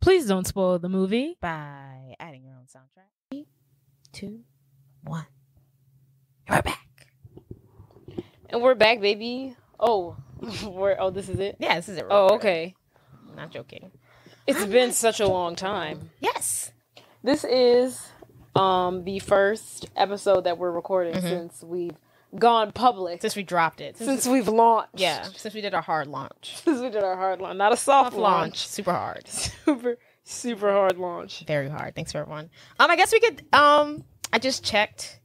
Please don't spoil the movie by adding your own soundtrack. 3, 2, 1. We're back. and we're back, baby. This is it. Yeah, this is it. Okay. Not joking. It's been such a long time. Yes. This is the first episode that we're recording since we've gone public. Since we dropped it. Since we've launched. Yeah. Since we did our hard launch. Since we did our hard launch. Not a soft launch. Super hard. Super hard launch. Very hard. Thanks for everyone. I guess we could I just checked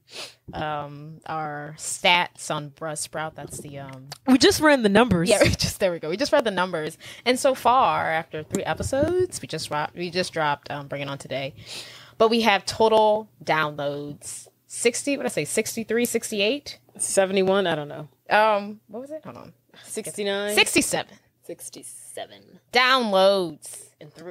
our stats on Buzzsprout. That's the we just ran the numbers. Yeah, there we go. We just read the numbers. And so far, after 3 episodes, we just dropped Bring It On Today. But we have total downloads 63, 68, 71, I don't know. What was it? Hold on. 69, 67 downloads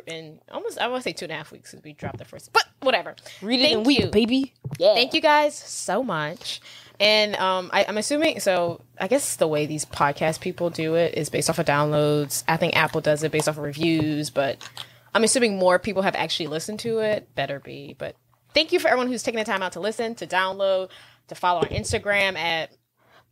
in almost, I want to say 2.5 weeks since we dropped the first, but whatever. Read it in a week, baby. Yeah. Thank you guys so much. And I'm assuming, so I guess the way these podcast people do it is based off of downloads. I think Apple does it based off of reviews, but I'm assuming more people have actually listened to it. Better be. But thank you for everyone who's taking the time out to listen, to download, to follow our Instagram at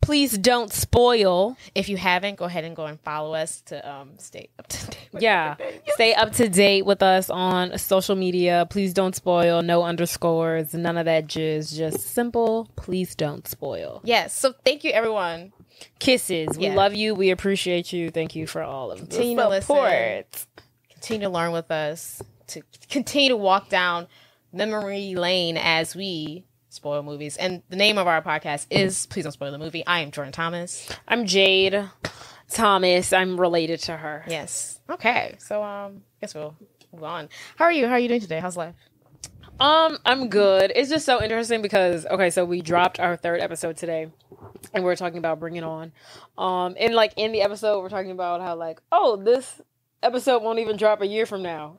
Please Don't Spoil. If you haven't, go ahead and go and follow us to stay up to date. Yeah. Stay up to date with us on social media. Please don't spoil. No underscores. None of that jizz. Just simple. Please don't spoil. Yes. So thank you, everyone. Kisses. We love you. We appreciate you. Thank you for all of Continue the support. To listen. Continue to learn with us. To continue to walk down memory lane as we spoil movies. And the name of our podcast is Please Don't Spoil the Movie. I am Jordan Thomas. I'm Jade Thomas. I'm related to her. Yes. Okay. So I guess we'll move on. How are you? How are you doing today? How's life? I'm good. It's just so interesting because so we dropped our 3rd episode today and we're talking about Bring It On. And like in the episode we're talking about how this episode won't even drop a year from now.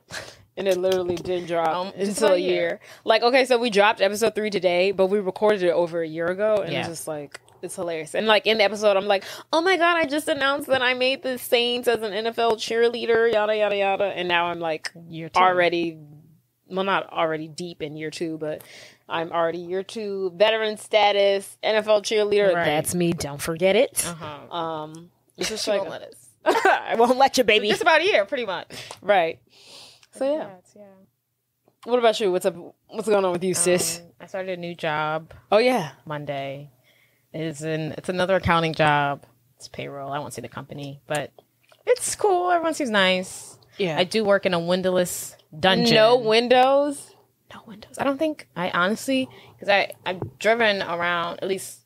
And it literally didn't drop until a year. Like, so we dropped episode 3 today, but we recorded it over a year ago. And it's just like, it's hilarious. And like in the episode, I'm like, oh my God, I just announced that I made the Saints as an NFL cheerleader, yada, yada, yada. And now I'm like already, well, not already deep in year 2, but I'm already year 2, veteran status, NFL cheerleader. Right. That's me. Don't forget it. It's just like, won't let us. I won't let you, baby. So just about a year, pretty much. Right. So yeah. What about you? What's up? What's going on with you, sis? I started a new job. Oh yeah, Monday. It's another accounting job. It's payroll. I won't say the company, but it's cool. Everyone seems nice. Yeah. I do work in a windowless dungeon. No windows. No windows. I don't think. I honestly, because I've driven around at least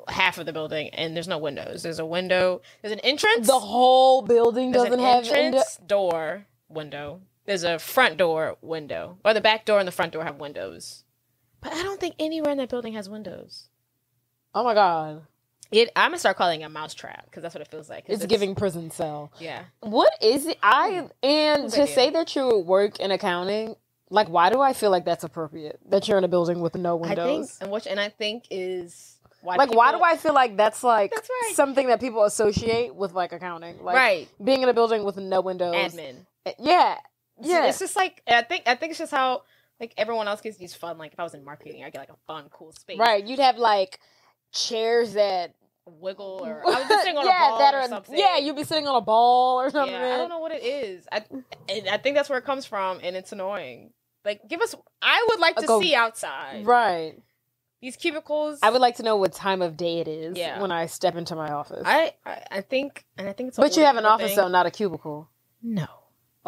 half of the building, and there's no windows. There's a window. There's an entrance. The whole building doesn't have entrance, door, window. There's a front door window. Or the back door and the front door have windows. But I don't think anywhere in that building has windows. Oh my God. I'm going to start calling it a mousetrap because that's what it feels like. It's giving prison cell. Yeah. What is it? Say that you work in accounting, like why do I feel like that's appropriate? That you're in a building with no windows? I think is... why do I feel like that's something that people associate with like accounting? Like being in a building with no windows. Admin. Yeah. Yeah, it's just like I think it's just how like everyone else gets these fun. Like if I was in marketing, I get like a fun, cool space. Right, you'd have like chairs that wiggle, or I would be sitting on a ball or something. Yeah, you'd be sitting on a ball or something. Yeah, I don't know what it is. I think that's where it comes from, and it's annoying. Like, I would like to see outside. Right. These cubicles. I would like to know what time of day it is when I step into my office. I think it's. But you have an office, though, not a cubicle. No.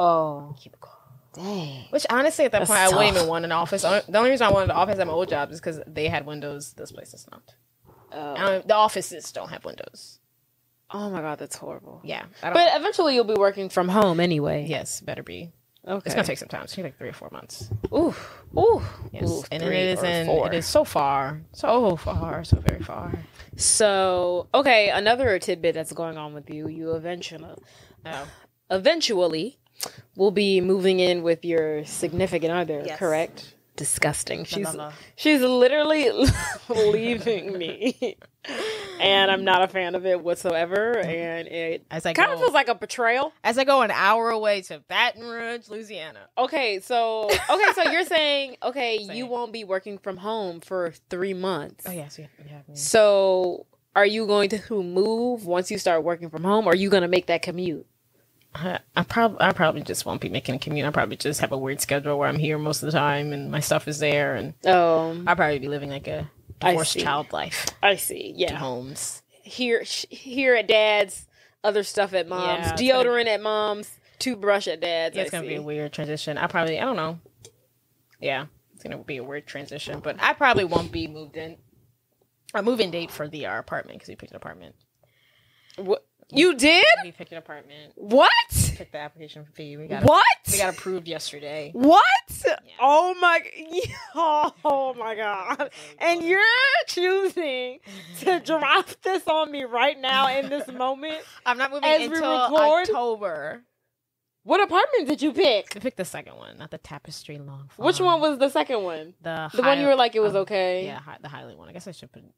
Oh. Cubicle. Dang. Which honestly, at that point, I wouldn't even want an office. The only reason I wanted an office at my old job is because they had windows. This place does not. The offices don't have windows. Oh my God, that's horrible. Yeah. But eventually you'll be working from home anyway. Yes, better be. Okay. It's going to take some time. It's going to take 3 or 4 months. Ooh. Yes. Ooh, and it is so far. So far. So very far. So, okay, another tidbit that's going on with you. You eventually will be moving in with your significant other, correct? disgusting. La. She's literally leaving me. And I'm not a fan of it whatsoever. And it kind of feels like a betrayal. As I go an hour away to Baton Rouge, Louisiana. Okay, so you're saying, you won't be working from home for 3 months. Oh, yes. Yeah. So are you going to move once you start working from home, or are you going to make that commute? I probably just won't be making a commute. I'll probably just have a weird schedule where I'm here most of the time and my stuff is there. And I'll probably be living like a divorced child life. I see. Yeah. Homes. Here at dad's, other stuff at mom's, deodorant at mom's, toothbrush at dad's. Yeah, it's going to be a weird transition. I don't know. Yeah, it's going to be a weird transition, but I probably won't be moved in. A move-in date for our apartment because we picked an apartment. What? You did? We picked an apartment. What? Picked the application fee. We what? We got approved yesterday. What? Yeah. Oh my god! And you're choosing to drop this on me right now in this moment. I'm not moving until October. What apartment did you pick? We picked the second one, not the Tapestry Long Farm. Which one was the second one? The one you were like it was okay. Yeah, the Highland one. I guess I should put in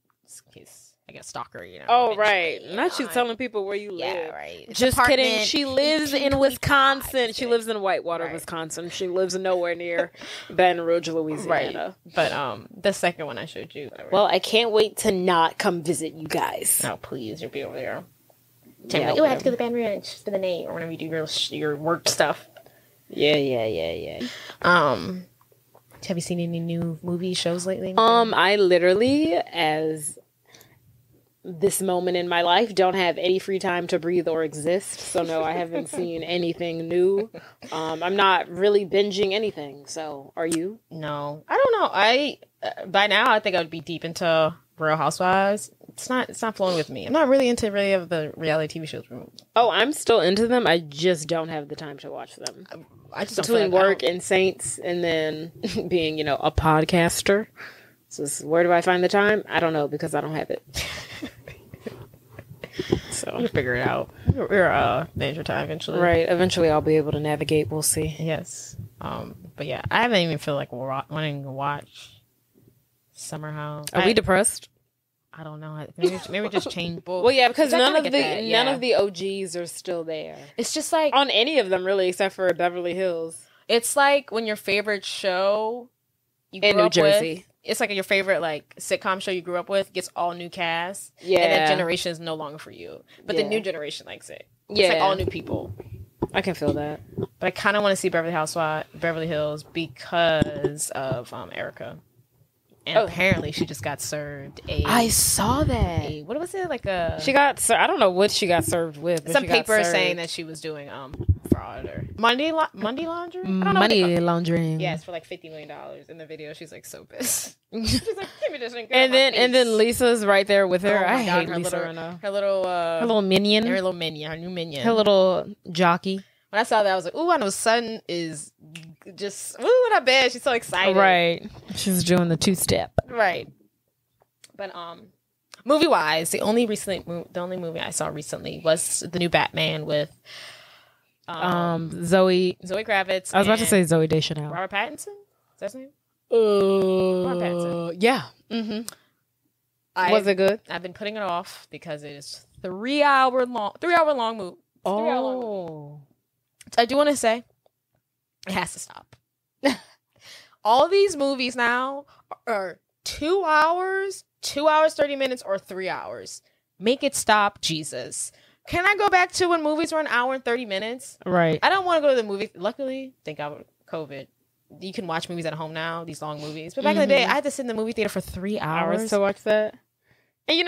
case I get stalker, Oh, right. Not you telling people where you live. Yeah, right. Just kidding. She lives in Wisconsin. She lives in Whitewater, Wisconsin. She lives nowhere near Baton Rouge, Louisiana. Right. But the second one I showed you. Well, I can't wait to not come visit you guys. Oh, please. You'll be over there. You have to go to Baton Rouge for the night or whenever you do your work stuff. Yeah. Have you seen any new movie shows lately? I literally, as this moment in my life, don't have any free time to breathe or exist. So no, I haven't seen anything new. I'm not really binging anything. So are you? No, I don't know. By now I think I would be deep into Real Housewives. It's not flowing with me. I'm not really into really of the reality TV shows. Oh, I'm still into them. I just don't have the time to watch them. I just between work and Saints, and then being, a podcaster. So where do I find the time? I don't know, because I don't have it. So you figure it out. We're manage your time eventually. Right. Eventually, I'll be able to navigate. We'll see. Yes. But yeah, I haven't even feel like wanting to watch Summer House. Are we depressed? I don't know. Maybe just change books. Well, yeah, because none of the OGs are still there. It's just like on any of them really, except for Beverly Hills. It's like when your favorite show you in New Jersey. It's like your favorite sitcom show you grew up with gets all new cast. Yeah, and that generation is no longer for you. But the new generation likes it. It's like all new people. I can feel that. But I kind of want to see Beverly Hills because of Erica. And apparently she just got served I saw that. What was it? She got I don't know what she got served with. Some paper saying that she was doing fraud or money laundering. Money laundering. Yes, for $50 million. In the video, she's so pissed. She's like, give me this and then Lisa's right there with her. I hate Lisa. Her little minion. Her little minion. Her new minion. Her little jockey. When I saw that, I was like, ooh, I know Sutton is just, ooh, not bad. She's so excited. Right. She's doing the 2-step. Right. But movie-wise, the only movie I saw recently was the new Batman with Zoe Kravitz. I was about to say Zoe Deschanel. Robert Pattinson? Is that his name? Robert Pattinson. Yeah. Mm-hmm. Was it good? I've been putting it off because it is 3 hour long movie. I do want to say it has to stop. All these movies now are 2 hours, 30 minutes, or 3 hours. Make it stop, Jesus. Can I go back to when movies were an hour and 30 minutes? Right. I don't want to go to the movie. Luckily, thank God, COVID. You can watch movies at home now, these long movies. But back in the day, I had to sit in the movie theater for 3 hours to watch that. And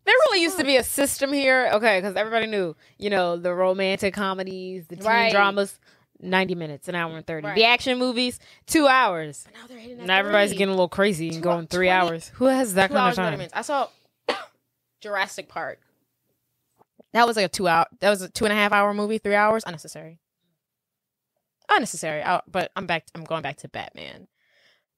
there really used to be a system here. Okay, because everybody knew, the romantic comedies, the teen dramas, 90 minutes, an hour and 30. Right. The action movies, 2 hours. But now they're hitting now everybody's getting a little crazy and going 3 hours. Who has that kind of time? I saw Jurassic Park. That was like a 2 hour. That was a 2.5 hour movie. 3 hours, unnecessary. But I'm going back to Batman.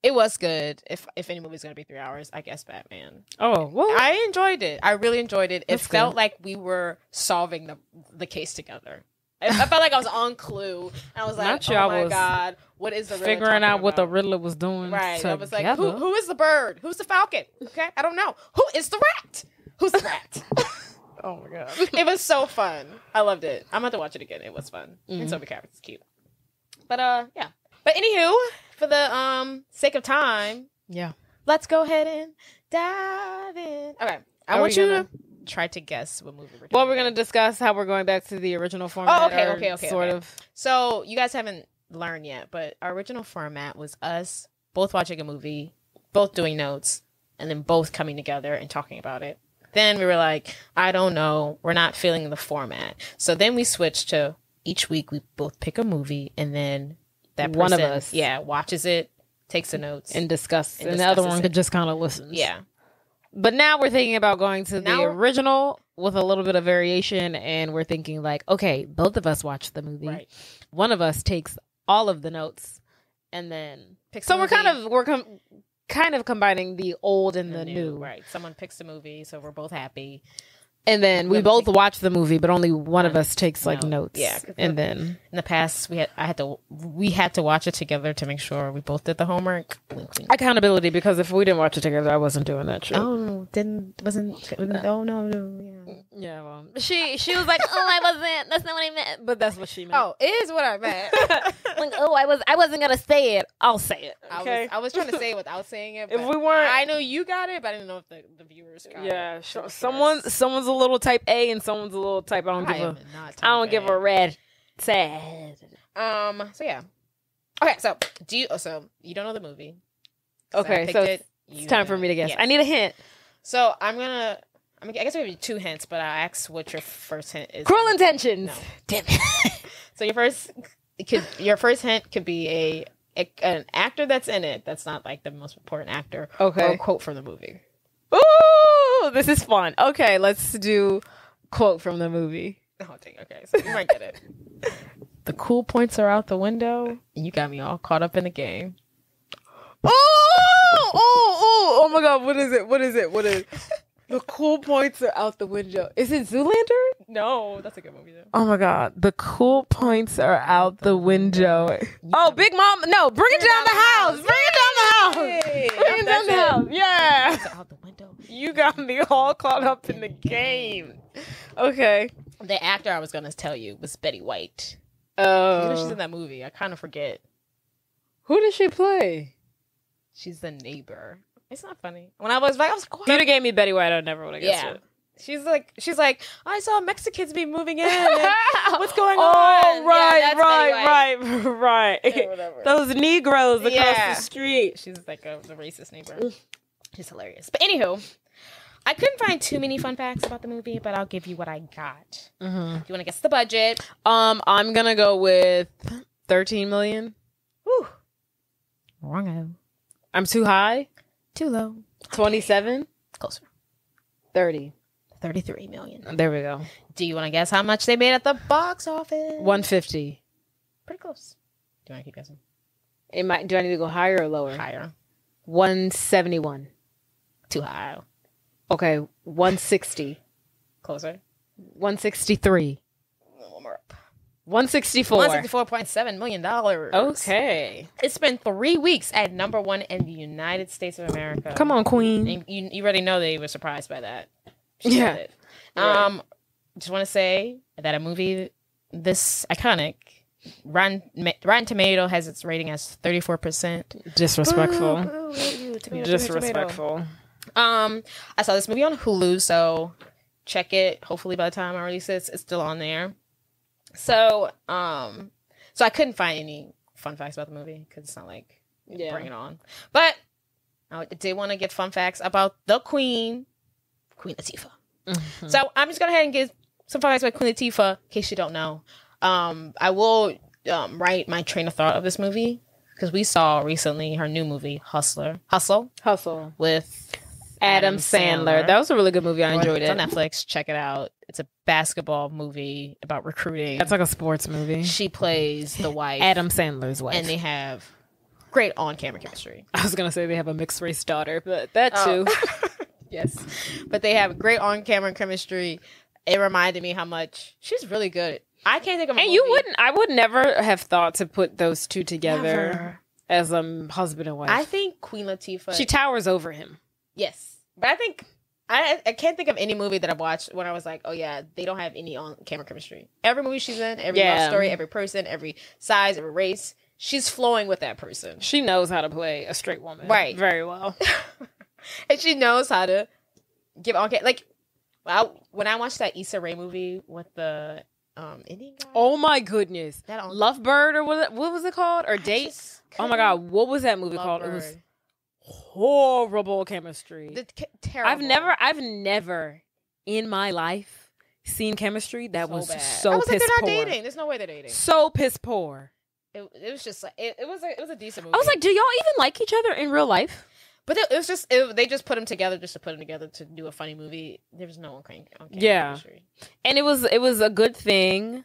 It was good. If any movie's gonna be 3 hours, I guess Batman. Oh, well, I enjoyed it. I really enjoyed it. It felt like we were solving the case together. I felt like I was on Clue. And I was like, Not sure oh I my was God, what is the Riddler figuring out what the about? Riddler was doing. Right. I was like, together. who is the bird? Who's the falcon? Okay, I don't know. Who is the rat? Who's the rat? Oh my God. It was so fun. I loved it. I'm about to watch it again. It was fun. And so the character's cute. But yeah. But anywho, for the sake of time, Yeah. let's go ahead and dive in. Okay. I want you to try to guess what movie we're doing. Well, we're going to discuss how we're going back to the original format. Okay. Sort of. So you guys haven't learned yet, but our original format was us both watching a movie, both doing notes, and then both coming together and talking about it. Then we were like, I don't know. We're not feeling the format. So then we switched to each week we both pick a movie and then that person, one of us, watches it, takes the notes, and discuss. And the other one could just kind of listen. Yeah. But now we're thinking about going to the original with a little bit of variation, and we're thinking like, okay, both of us watch the movie. Right. One of us takes all of the notes, and then picks. So we're kind of combining the old and the new. Right. Someone picks the movie, so we're both happy. And then we both watch the movie, but only one of us takes like notes. Yeah. And then in the past, we had to watch it together to make sure we both did the homework. Accountability, because if we didn't watch it together, I wasn't doing that shit. Oh, no. Yeah, well, she was like, oh, I wasn't. That's not what I meant. But that's what she meant. Oh, it is what I meant. Like, oh, I wasn't gonna say it. I'll say it. Okay. I was trying to say it without saying it. If we weren't, I know you got it, but I didn't know if the viewers got it. Yeah, sure. Someone's a little type A and someone's a little type. I don't give a red. Sad. So yeah. Okay. So So you don't know the movie. Okay. So it's time for me to guess. Yes. I need a hint. So I guess I'll give you two hints, but I'll ask what your first hint is. Cruel Intentions. No. Damn it. So your first hint could be an actor that's in it. That's not like the most important actor. Okay. Or a quote from the movie. Ooh, this is fun. Okay, let's do quote from the movie. Oh, dang. Okay, so you might get it. The cool points are out the window, and you got me all caught up in the game. Oh my God, what is it? The cool points are out the window. Is it Zoolander? No, that's a good movie though. Oh my God, the cool points are out the window. Oh, Big Mom, no, bring it down the house. Bring it down the house. Bring it down the house. Yeah. Out the window. You got me all caught up in the game. Okay. The actor I was gonna tell you was Betty White. Oh, you know she's in that movie. I kind of forget. Who did she play? She's the neighbor. It's not funny. When I was like, if you'd have gave me Betty White, I never would have guessed it. She's like, I saw Mexicans be moving in. What's going on? Oh, right. Yeah, those Negroes across the street. She's like the racist neighbor. She's hilarious. But anywho, I couldn't find too many fun facts about the movie, but I'll give you what I got. Mm-hmm. Do you want to guess the budget? I'm gonna go with 13 million. Whew. Wrong. I'm too high. Too low. 27? Closer. 30. 33 million. There we go. Do you want to guess how much they made at the box office? 150. Pretty close. Do you want to keep guessing? Do I need to go higher or lower? Higher. 171. Too high. Okay, 160. Closer. 163. One more up. 164. $164.7 million. Okay. It's been 3 weeks at number one in the United States of America. Come on, Queen. And you already know they were surprised by that. Yeah. It. Right. Just want to say that a movie this iconic, Rotten Tomato has its rating as 34%. Disrespectful. Disrespectful. I saw this movie on Hulu, so check it. Hopefully by the time I release it, it's still on there. So I couldn't find any fun facts about the movie because it's not like Bring It On. But I did want to get fun facts about the Queen Latifah. Mm-hmm. So I'm just going to go ahead and give some fun facts about Queen Latifah in case you don't know. I will write my train of thought of this movie because we saw recently her new movie, Hustle, with Adam Sandler. That was a really good movie. I enjoyed it. It's on Netflix. Check it out. It's a basketball movie about recruiting. That's like a sports movie. She plays the wife. Adam Sandler's wife. And they have great on-camera chemistry. I was going to say they have a mixed race daughter, but that too. Yes. But they have great on-camera chemistry. It reminded me how much she's really good I can't think of a And movie. I would never have thought to put those two together Never. as husband and wife. I think Queen Latifah. She towers over him. Yes. But I think I can't think of any movie that I've watched when I was like, oh yeah, they don't have any on camera chemistry. Every movie she's in, every love story, every person, every size, every race, she's flowing with that person. She knows how to play a straight woman. Right. Very well. And she knows how to give on camera. Like, when I watched that Issa Rae movie with the Indian guy. Oh my goodness. That Lovebird or what was it called? Or Date? Oh my God. What was that movie called? It was horrible chemistry. Terrible. I've never in my life seen chemistry that was bad. so I was like, piss they're not poor. dating. There's no way they're dating. So piss poor. It was just like it was a decent movie. I was like, do y'all even like each other in real life? but it was just they just put them together just to put them together to do a funny movie. There was no on camera chemistry. And it was a good thing.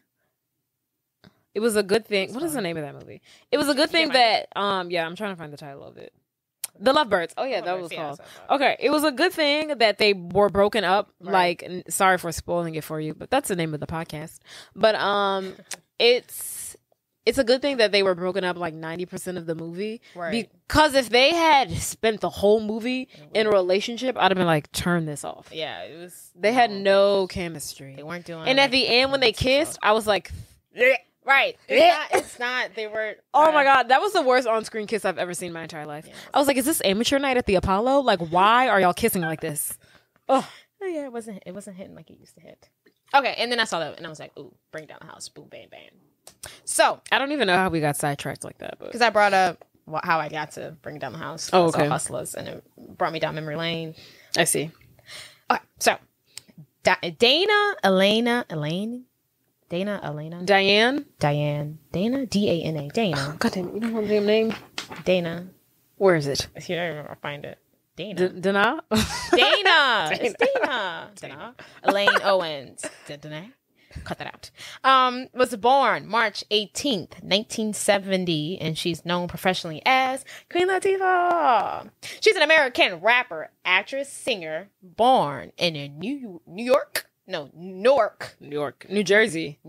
It was a good thing. What is the name of that movie? It was a good thing that yeah, I'm trying to find the title of it. The Lovebirds. Oh yeah, that was called. Okay, it was a good thing that they were broken up. Right. Like, sorry for spoiling it for you, but that's the name of the podcast. But it's a good thing that they were broken up like 90% of the movie. Right. Because if they had spent the whole movie in a relationship, I'd have been like, turn this off. Yeah, it was. They had no chemistry. They weren't doing. And at the end, when they kissed, I was like, right. It's not. They were. oh my God, that was the worst on-screen kiss I've ever seen in my entire life. Yeah. I was like, is this amateur night at the Apollo? Like, why are y'all kissing like this? Oh yeah, it wasn't hitting like it used to hit. Okay, and then I saw that and I was like, ooh, bring down the house, boom, bam, bam. So I don't even know how we got sidetracked like that, but because I brought up how I got to bring down the house. Oh, okay. Hustlers, and it brought me down memory lane. I see. Okay, so Diana, Diana, Dana. God damn it, you don't know the damn name? Dana. Where is it? Here, I'll find it. Dana. Dana? Dana. It's Dana. Dana. Elaine Owens. Dana. Cut that out. Was born March 18th, 1970, and she's known professionally as Queen Latifah. She's an American rapper, actress, singer, born in New Jersey.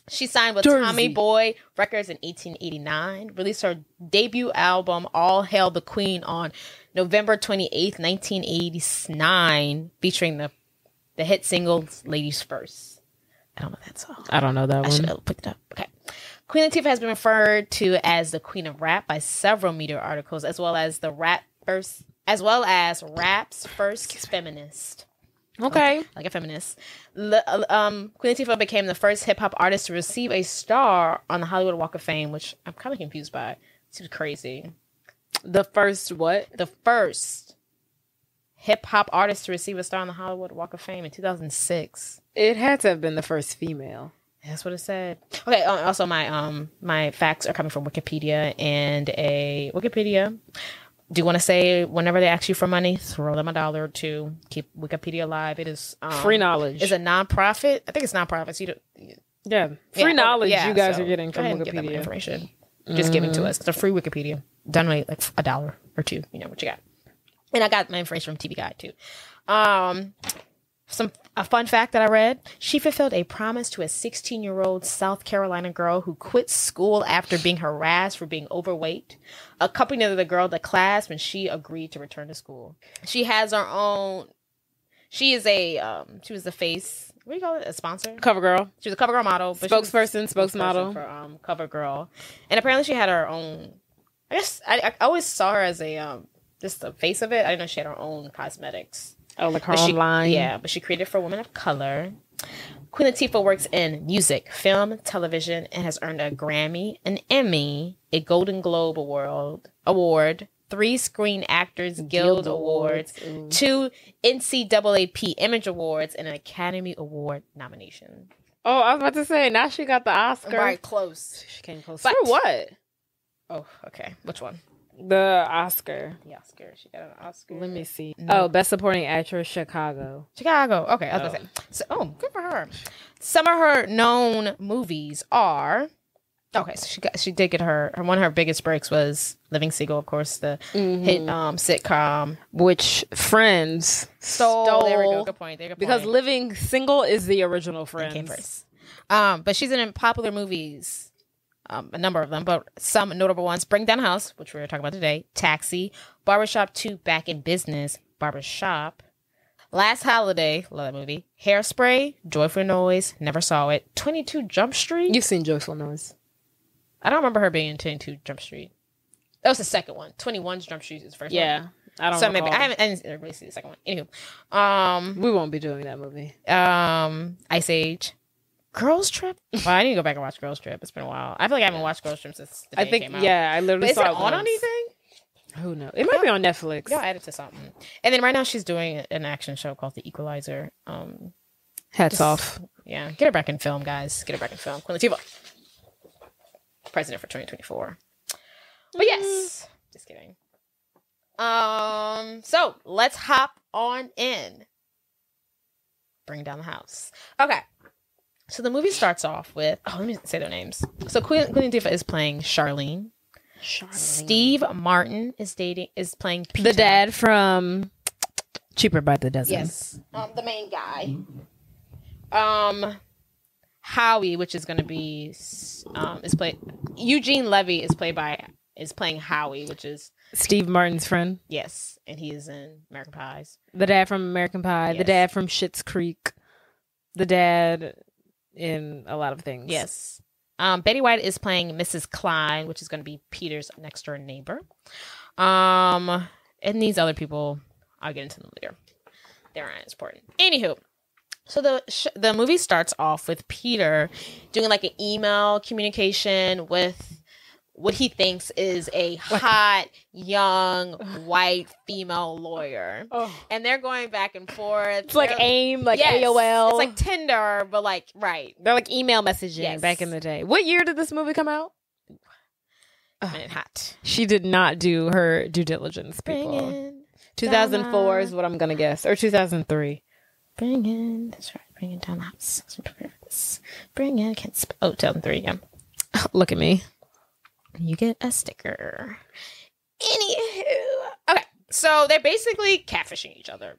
She signed with Tommy Boy Records in 1889, released her debut album, All Hail the Queen, on November 28th, 1989, featuring the hit single Ladies First. I don't know that song. I don't know that one. I should have picked it up. Okay. Queen Latifah has been referred to as the Queen of Rap by several media articles, as well as rap's first feminist. Okay. Like a feminist. Queen Latifah became the first hip-hop artist to receive a star on the Hollywood Walk of Fame, which I'm kind of confused by. It seems crazy. The first what? The first hip-hop artist to receive a star on the Hollywood Walk of Fame in 2006. It had to have been the first female. That's what it said. Okay, also my facts are coming from Wikipedia, and do you want to say whenever they ask you for money, throw them $1 or $2. Keep Wikipedia alive. It is free knowledge. It's a nonprofit. I think it's nonprofits. Free knowledge. You guys are getting from Wikipedia. Get them information. Just giving to us. It's a free Wikipedia. Donate like $1 or $2. You know what you got. And I got my information from TV Guide too. A fun fact that I read: she fulfilled a promise to a 16-year-old South Carolina girl who quit school after being harassed for being overweight, accompanying the girl to class when she agreed to return to school. She has her own. She is she was the face. What do you call it? A sponsor? Cover girl. She was a cover girl model. But spokesperson for Cover Girl, and apparently she had her own. I guess I always saw her as a just the face of it. I didn't know she had her own cosmetics. Oh, like her own line. Yeah, but she created for women of color. Queen Latifah works in music, film, television, and has earned a Grammy, an Emmy, a Golden Globe Award, 3 Screen Actors Guild Awards, 2 NCAAP Image Awards, and an Academy Award nomination. Oh, I was about to say, now she got the Oscar. Right, close. She came close. For what? Oh, okay. Which one? The Oscar. The Oscar. She got an Oscar. Let me see. No. Oh, Best Supporting Actress, Chicago. Okay, I was gonna say. So, good for her. Some of her known movies are Okay, so she did get her one of her biggest breaks was Living Single, of course, the hit sitcom, which Friends stole. There we go. Good point. Because Living Single is the original Friends. Came first. But she's in popular movies, a number of them, but some notable ones: Bring Down the House, which we're talking about today, Taxi, Barbershop 2, Back in Business, Barbershop, Last Holiday, love that movie, Hairspray, Joyful Noise, never saw it, 22 Jump Street. You've seen Joyful Noise. I don't remember her being in 22 Jump Street. That was the second one. 21 Jump Street is the first one. Yeah. I don't know. Maybe I didn't really see the second one. Anywho. We won't be doing that movie. Ice Age. Girls Trip? Well, I need to go back and watch Girls Trip. It's been a while. I feel like I haven't watched Girls Trip since the day it came out. Yeah, I literally saw it on anything? Who knows? It might be on Netflix. Y'all add it to something. And then right now she's doing an action show called The Equalizer. Hats off. Yeah. Get her back in film, guys. Get her back in film. Queen Latifah. President for 2024. But yes. Just kidding. So let's hop on in. Bring Down the House. Okay. So the movie starts off with, let me say their names. So Queen Latifah is playing Charlene. Steve Martin is playing Peter. The dad from Cheaper by the Dozen. Yes. The main guy. Howie, which is going to be Eugene Levy is playing Howie, which is Steve Martin's friend. Yes, and he is in American Pies. The dad from American Pie. Yes. The dad from Schitt's Creek. The dad in a lot of things. Yes. Betty White is playing Mrs. Klein, which is going to be Peter's next door neighbor. And these other people, I'll get into them later. They're not as important. Anywho. So the movie starts off with Peter doing like an email communication with what he thinks is a hot, young, white female lawyer. Oh. And they're going back and forth. It's like AIM, like AOL. It's like Tinder, but like, right. They're like email messaging back in the day. What year did this movie come out? Hot. She did not do her due diligence, people. 2004 is what I'm going to guess. Or 2003. That's right. Bring it down the house. Bring it. 2003. Yeah. Look at me. You get a sticker. Anywho. Okay. So they're basically catfishing each other.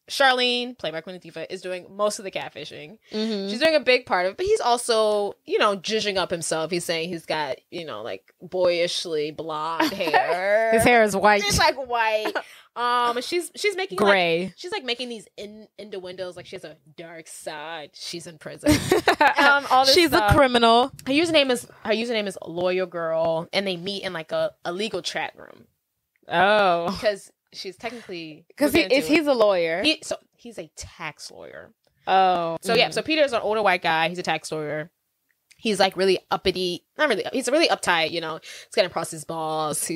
Charlene, played by Queen Latifah, is doing most of the catfishing. Mm-hmm. She's doing a big part of it, but he's also, zhuzhing up himself. He's saying he's got, like boyishly blonde hair. His hair is white. It's like white. She's making gray. She's like making these innuendos, like she has a dark side. She's in prison. All this she's stuff. A criminal. Her username is Lawyer Girl, and they meet in like a legal chat room. Oh, because she's technically he's a lawyer. He's a tax lawyer. Oh, so yeah. So Peter's an older white guy. He's a tax lawyer. He's like really uppity. Not really. He's really uptight. He's gonna impress his boss.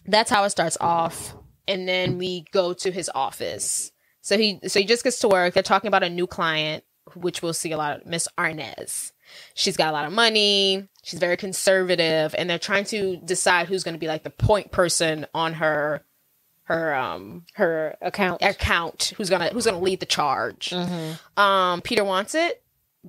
That's how it starts off. And then we go to his office. So he just gets to work. They're talking about a new client, which we'll see a lot of, Miss Arnaz. She's got a lot of money. She's very conservative. And they're trying to decide who's going to be like the point person on her account. Who's gonna lead the charge. Mm-hmm. Peter wants it,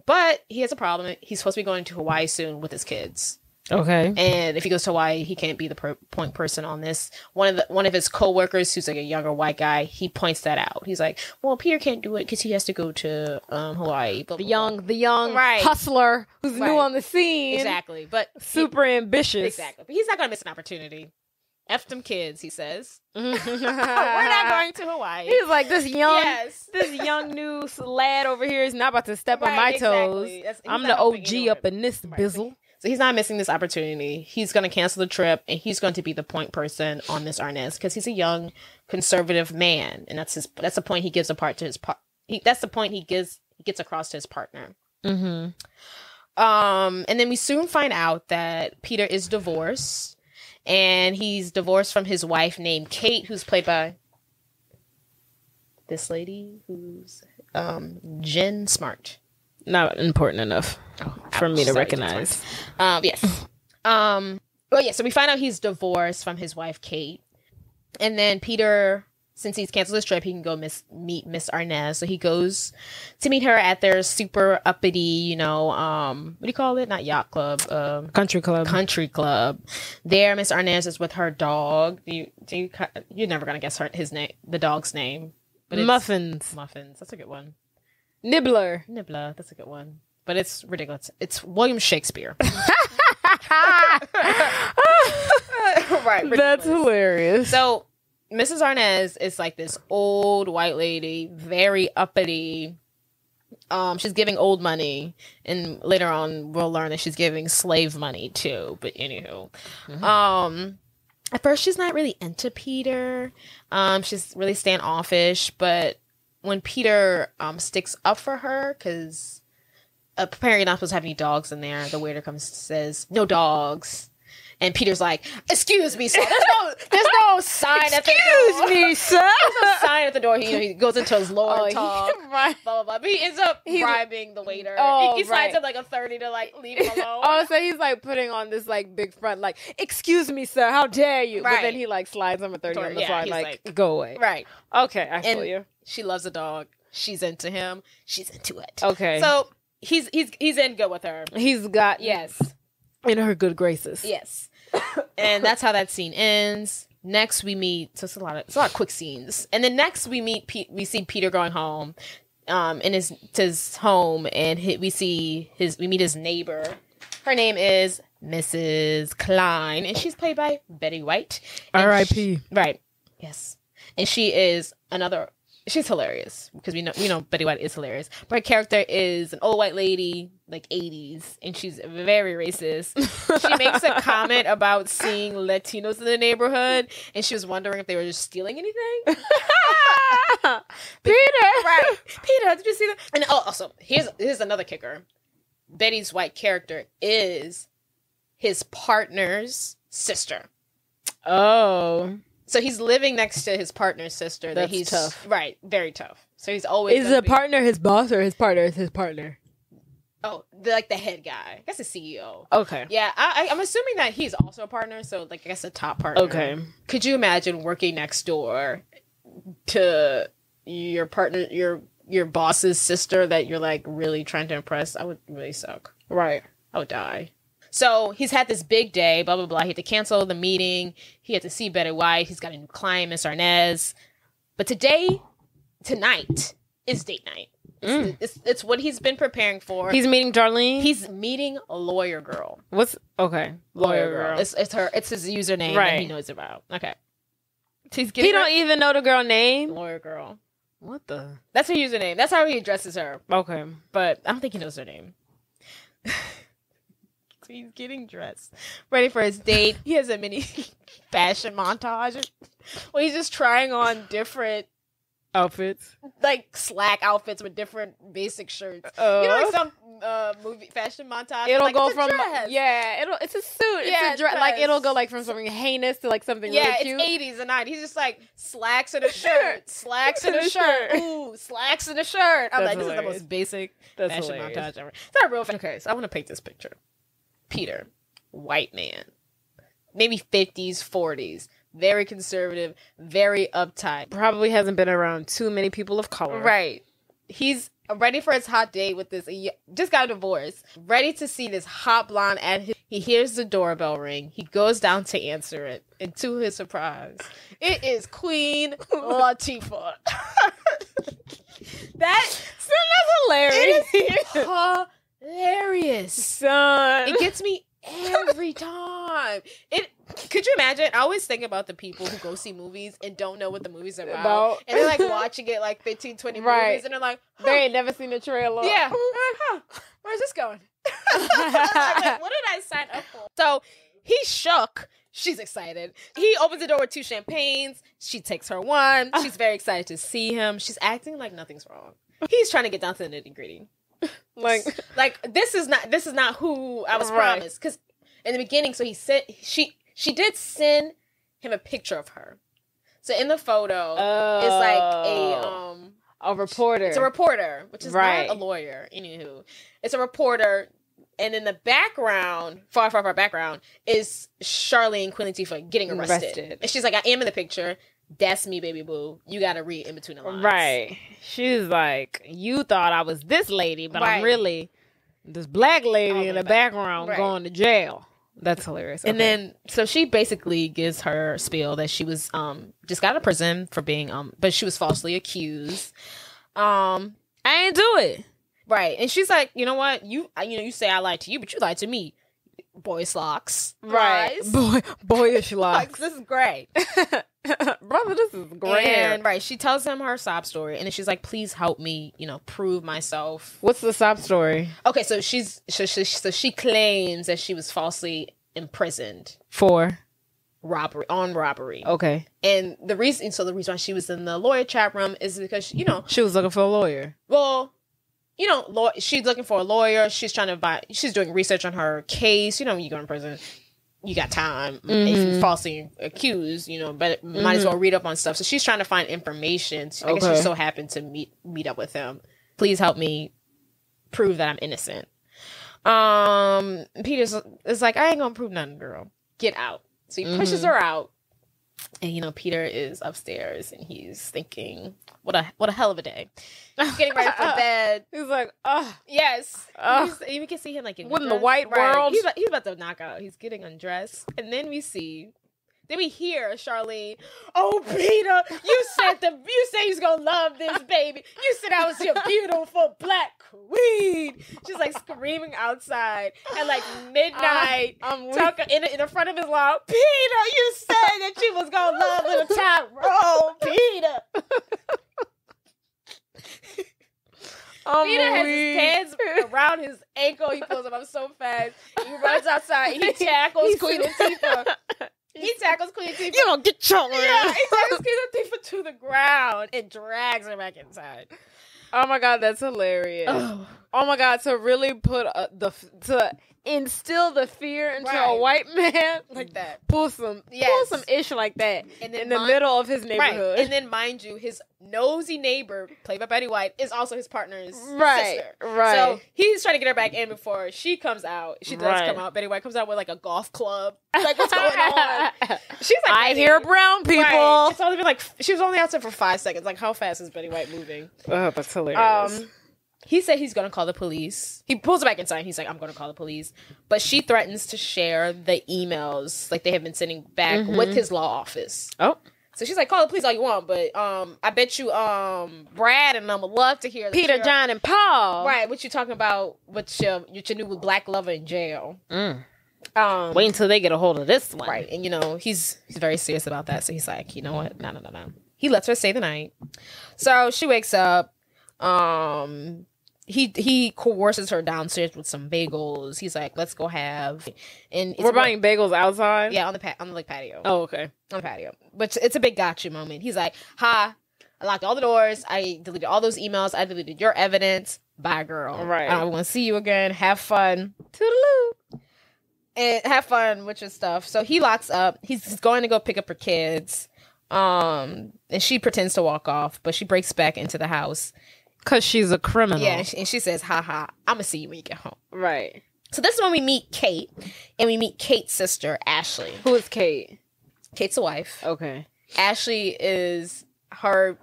but he has a problem. He's supposed to be going to Hawaii soon with his kids. Okay. And if he goes to Hawaii, he can't be the point person on this. One of his coworkers, who's like a younger white guy, he points that out. He's like, "Well, Peter can't do it because he has to go to Hawaii." Blah, blah, the young hustler who's new on the scene, exactly, but super ambitious, exactly. But he's not going to miss an opportunity. F them kids, he says. We're not going to Hawaii. He's like, this young new lad over here is not about to step on my toes. I'm the OG up in this bizzle. So he's not missing this opportunity. He's going to cancel the trip, and he's going to be the point person on Miss Arnaz because he's a young, conservative man, and that's the point he gives apart to his that's the point he gets across to his partner. Mm-hmm. And then we soon find out that Peter is divorced, and he's divorced from his wife named Kate, who's played by this lady who's Jen Smart. Not important enough for me to recognize. Yes. So we find out he's divorced from his wife, Kate. And then Peter since he's canceled his trip, he can go meet Miss Arnaz. So he goes to meet her at their super uppity, you know, what do you call it? Not yacht club. Country club. Country club. There, Miss Arnaz is with her dog. You're never gonna guess his name, the dog's name. But Muffins. Muffins. That's a good one. Nibbler. That's a good one. But it's ridiculous. It's William Shakespeare. Right. Ridiculous. That's hilarious. So Mrs. Arnaz is like this old white lady, very uppity. She's giving old money, and later on we'll learn that she's giving slave money too. But anywho, at first she's not really into Peter. She's really standoffish, but when Peter sticks up for her, because apparently you're not supposed to have any dogs in there, the waiter comes and says, "No dogs." And Peter's like, "Excuse me, sir. There's no sign at the door. Excuse me, sir. There's no sign at the door." He goes into his lower talk, right. blah, blah, blah. But he ends up bribing the waiter. He slides him like a 30 to like leave him alone. Oh, so he's like putting on this like big front, like, "Excuse me, sir. How dare you?" Right. But then he like slides him a 30 on the side, like, "Go away." Right. Okay, I feel you. She loves a dog. She's into him. She's into it. Okay. So he's in good with her. He's got in her good graces. Yes. And that's how that scene ends. Next we meet, so it's a lot of quick scenes. And then next we see Peter going home, in his home, and we meet his neighbor. Her name is Mrs. Klein, and she's played by Betty White. R.I.P. Right. Yes. And she's hilarious, because we know Betty White is hilarious. But her character is an old white lady, like 80s, and she's very racist. She makes a comment about seeing Latinos in the neighborhood, and she was wondering if they were just stealing anything. Peter! Right. Peter, did you see that? And also, here's another kicker. Betty's white character is his partner's sister. Oh. So he's living next to his partner's sister. That's tough. Right, very tough. So he's always... Is the partner his boss, or his partner is his partner? Oh, the head guy. I guess the CEO. Okay. Yeah, I'm assuming that he's also a partner, so like I guess a top partner. Okay. Could you imagine working next door to your partner, your boss's sister that you're like really trying to impress? I would really suck. Right. I would die. So he's had this big day, blah, blah, blah. He had to cancel the meeting. He had to see Betty White. He's got a new client, Miss Arnaz. But tonight is date night. It's what he's been preparing for. He's meeting Charlene? He's meeting a lawyer girl. Okay. Lawyer girl. It's his username that he knows about. Okay. He don't even know the girl name? Lawyer girl. What the? That's her username. That's how he addresses her. Okay. But I don't think he knows her name. He's getting dressed, ready for his date. He has a mini fashion montage where he's just trying on different outfits, like slack outfits with different basic shirts. You know, like some movie fashion montage. It'll like, go from it's a suit. It's a dress. Like it'll go like from something heinous to like something really cute. It's 80s and 90s. He's just like slacks in a shirt, slacks in a shirt, ooh, slacks in a shirt. I'm like, this is the most basic fashion montage ever. It's not real. Okay, so I want to paint this picture. Peter, white man, maybe 50s, 40s, very conservative, very uptight. Probably hasn't been around too many people of color. Right. He's ready for his hot date with this, just got a divorce, ready to see this hot blonde he hears the doorbell ring. He goes down to answer it, and to his surprise, it is Queen Latifah. That's hilarious. It is hilarious, son. It gets me every time. Could you imagine? I always think about the people who go see movies and don't know what the movie's about. And they're like watching it like 15, 20 movies, and they're like, they ain't never seen the trailer. Yeah. Where's this going? Like, what did I sign up for? So he's shook. She's excited. He opens the door with 2 champagnes. She takes her one. She's very excited to see him. She's acting like nothing's wrong. He's trying to get down to the nitty gritty. Like this is not who I was promised. Because in the beginning, so she did send him a picture of her. So in the photo, it's like a reporter. It's a reporter, which is not a lawyer. Anywho, it's a reporter, and in the background, far background, is Charlene, Queen Latifah, getting arrested. And she's like, I am in the picture. That's me, baby boo. You got to read in between the lines. Right. She's like, you thought I was this lady, but I'm really this black lady in the background going to jail. That's hilarious. And then, so she basically gives her spiel that she was just got out of prison for being but she was falsely accused. I ain't do it. Right. And she's like, you know what? You say I lied to you, but you lied to me. Boy slocks. Right. Boyish locks. This is great. Brother, this is great. And right, she tells him her sob story, and then she's like, please help me, prove myself. What's the sob story? Okay, so she claims that she was falsely imprisoned for robbery. Okay. And the reason why she was in the lawyer chat room is because, she was looking for a lawyer. Well, she's looking for a lawyer. She's she's doing research on her case. You go in prison, you got time. If you're falsely accused, but might as well read up on stuff. So she's trying to find information. I guess she so happened to meet up with him. Please help me prove that I'm innocent. Peter's is like, I ain't gonna prove nothing, girl. Get out. So he pushes her out. And Peter is upstairs and he's thinking, what a hell of a day. He's getting ready for bed. He's like, oh yes. You can see him like what in the white world? He's about to knock out. He's getting undressed. And then we hear Charlene, oh Peter, you said he's gonna love this baby. You said I was your beautiful black queen. She's like screaming outside at like midnight, in the front of his lawn. Peter, you said that you was gonna love the top row, Peter. Peter has his hands around his ankle. He pulls him up so fast. He runs outside. He tackles Queen Latifah. He tackles Queen Latifah. You don't get choked. Yeah, he tackles Queen Latifah to the ground and drags her back inside. Oh my God, that's hilarious. Oh my God, to really put to instill the fear into a white man like that. Pull some ish like that in the middle of his neighborhood. Right. And then mind you, his nosy neighbor, played by Betty White, is also his partner's sister. Right. So he's trying to get her back in before she comes out. She does come out. Betty White comes out with like a golf club. Like, what's going on? She's like, I hear brown people. Right. It's only been she was only outside for 5 seconds. Like, how fast is Betty White moving? Oh, that's hilarious. He said he's going to call the police. He pulls her back inside. He's like, I'm going to call the police. But she threatens to share the emails like they have been sending back with his law office. Oh. So she's like, call the police all you want, but I bet you Brad and them would love to hear Peter, John, and Paul. Right, what you talking about with your new black lover in jail. Wait until they get a hold of this one. Right, and he's very serious about that. So he's like, you know what? No. He lets her stay the night. So she wakes up. He coerces her downstairs with some bagels. He's like, let's go have. And we're buying bagels outside? Yeah, on the patio. Oh, okay. On the patio. But it's a big gotcha moment. He's like, I locked all the doors. I deleted all those emails. I deleted your evidence. Bye, girl. Right. I want to see you again. Have fun. Toodaloo. And have fun with your stuff. So he locks up. He's going to go pick up her kids. And she pretends to walk off, but she breaks back into the house. Because she's a criminal. Yeah, and she says, I'm going to see you when you get home. Right. So this is when we meet Kate, and we meet Kate's sister, Ashley. Who is Kate? Kate's the wife. Okay. Ashley is her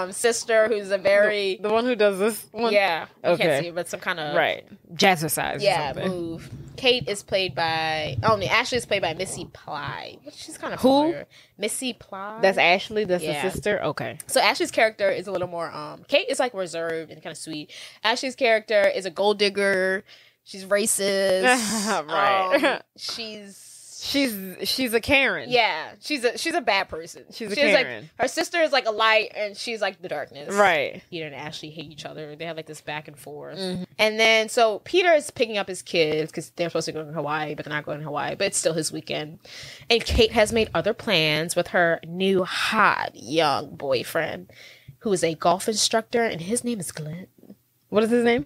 sister, who's a very... The one who does this one? Yeah. You okay. can't see it, but some kind of... Right. Jazzercise. Yeah, move. Kate is played by... Ashley is played by Missy Ply. She's kind of Who? familiar. Missy Ply. That's Ashley? That's the sister? Okay. So Ashley's character is a little more... Kate is like reserved and kind of sweet. Ashley's character is a gold digger. She's racist. Right. She's a Karen. Yeah, she's a bad person. She's a Karen. Like, her sister is like a light, and she's like the darkness. Right. Peter and Ashley hate each other. They have like this back and forth. And then so Peter is picking up his kids because they're supposed to go to Hawaii, but they're not going to Hawaii. But it's still his weekend. And Kate has made other plans with her new hot young boyfriend, who is a golf instructor, and his name is Glenn. What is his name?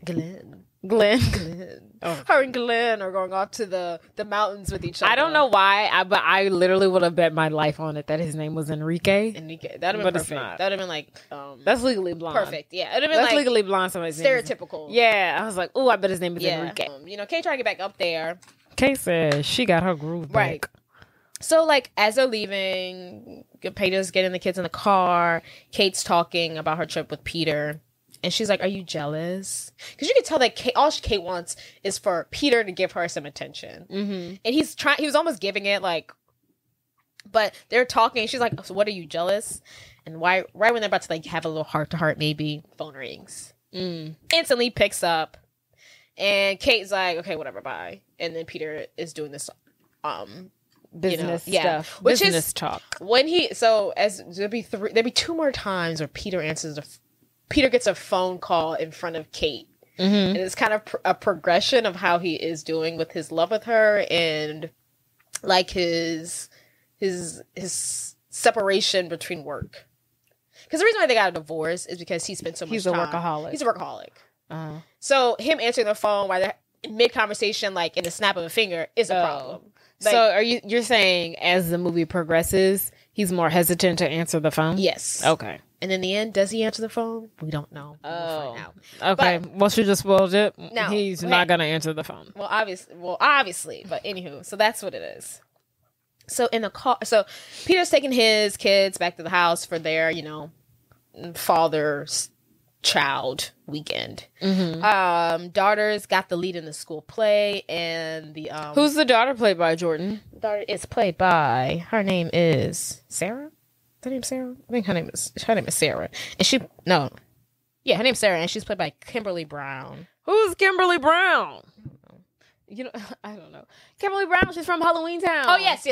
Glenn. Oh. Her and Glenn are going off to the mountains with each other. I don't know why, but I literally would have bet my life on it that his name was Enrique. That'd have been perfect. That'd have been like that's Legally Blonde. Perfect. Yeah, it'd have been that's like Legally Blonde. Somebody's stereotypical. Yeah, I was like, oh, I bet his name is Enrique. Kate trying to get back up there. Kate says she got her groove back. Right. So, like, as they're leaving, Peter's getting the kids in the car. Kate's talking about her trip with Peter. And she's like, are you jealous? Because you can tell that Kate wants is for Peter to give her some attention. Mm-hmm. And he was almost giving it, like, but they're talking. She's like, so what, are you jealous? And right when they're about to, like, have a little heart-to-heart, maybe, phone rings. Instantly picks up. And Kate's like, okay, whatever, bye. And then Peter is doing this, business stuff. Which business is talk. When there'll be 2 more times where Peter gets a phone call in front of Kate. Mm-hmm. And it's kind of a progression of how he is doing with his love with her and like his separation between work. Because the reason why they got a divorce is because he spent so much time. He's a workaholic. Uh-huh. So him answering the phone while they're mid-conversation, like in the snap of a finger, is a problem. Like, so you're saying as the movie progresses, he's more hesitant to answer the phone? Yes. Okay. And in the end, does he answer the phone? We don't know. We'll find out. Okay. Well, she just spoiled it. No, he's not going to answer the phone. Well, obviously. But anywho, so that's what it is. So in the car, so Peter's taking his kids back to the house for their, father's child weekend. Mm-hmm. Daughter's got the lead in the school play, and the who's the daughter played by, Jordan? Daughter is played by, her name is Sarah. Is her name Sarah? I think her name is Sarah, and her name's Sarah, and she's played by Kimberly Brown. Who's Kimberly Brown? I don't know. Kimberly Brown, she's from Halloween Town. Oh, yes.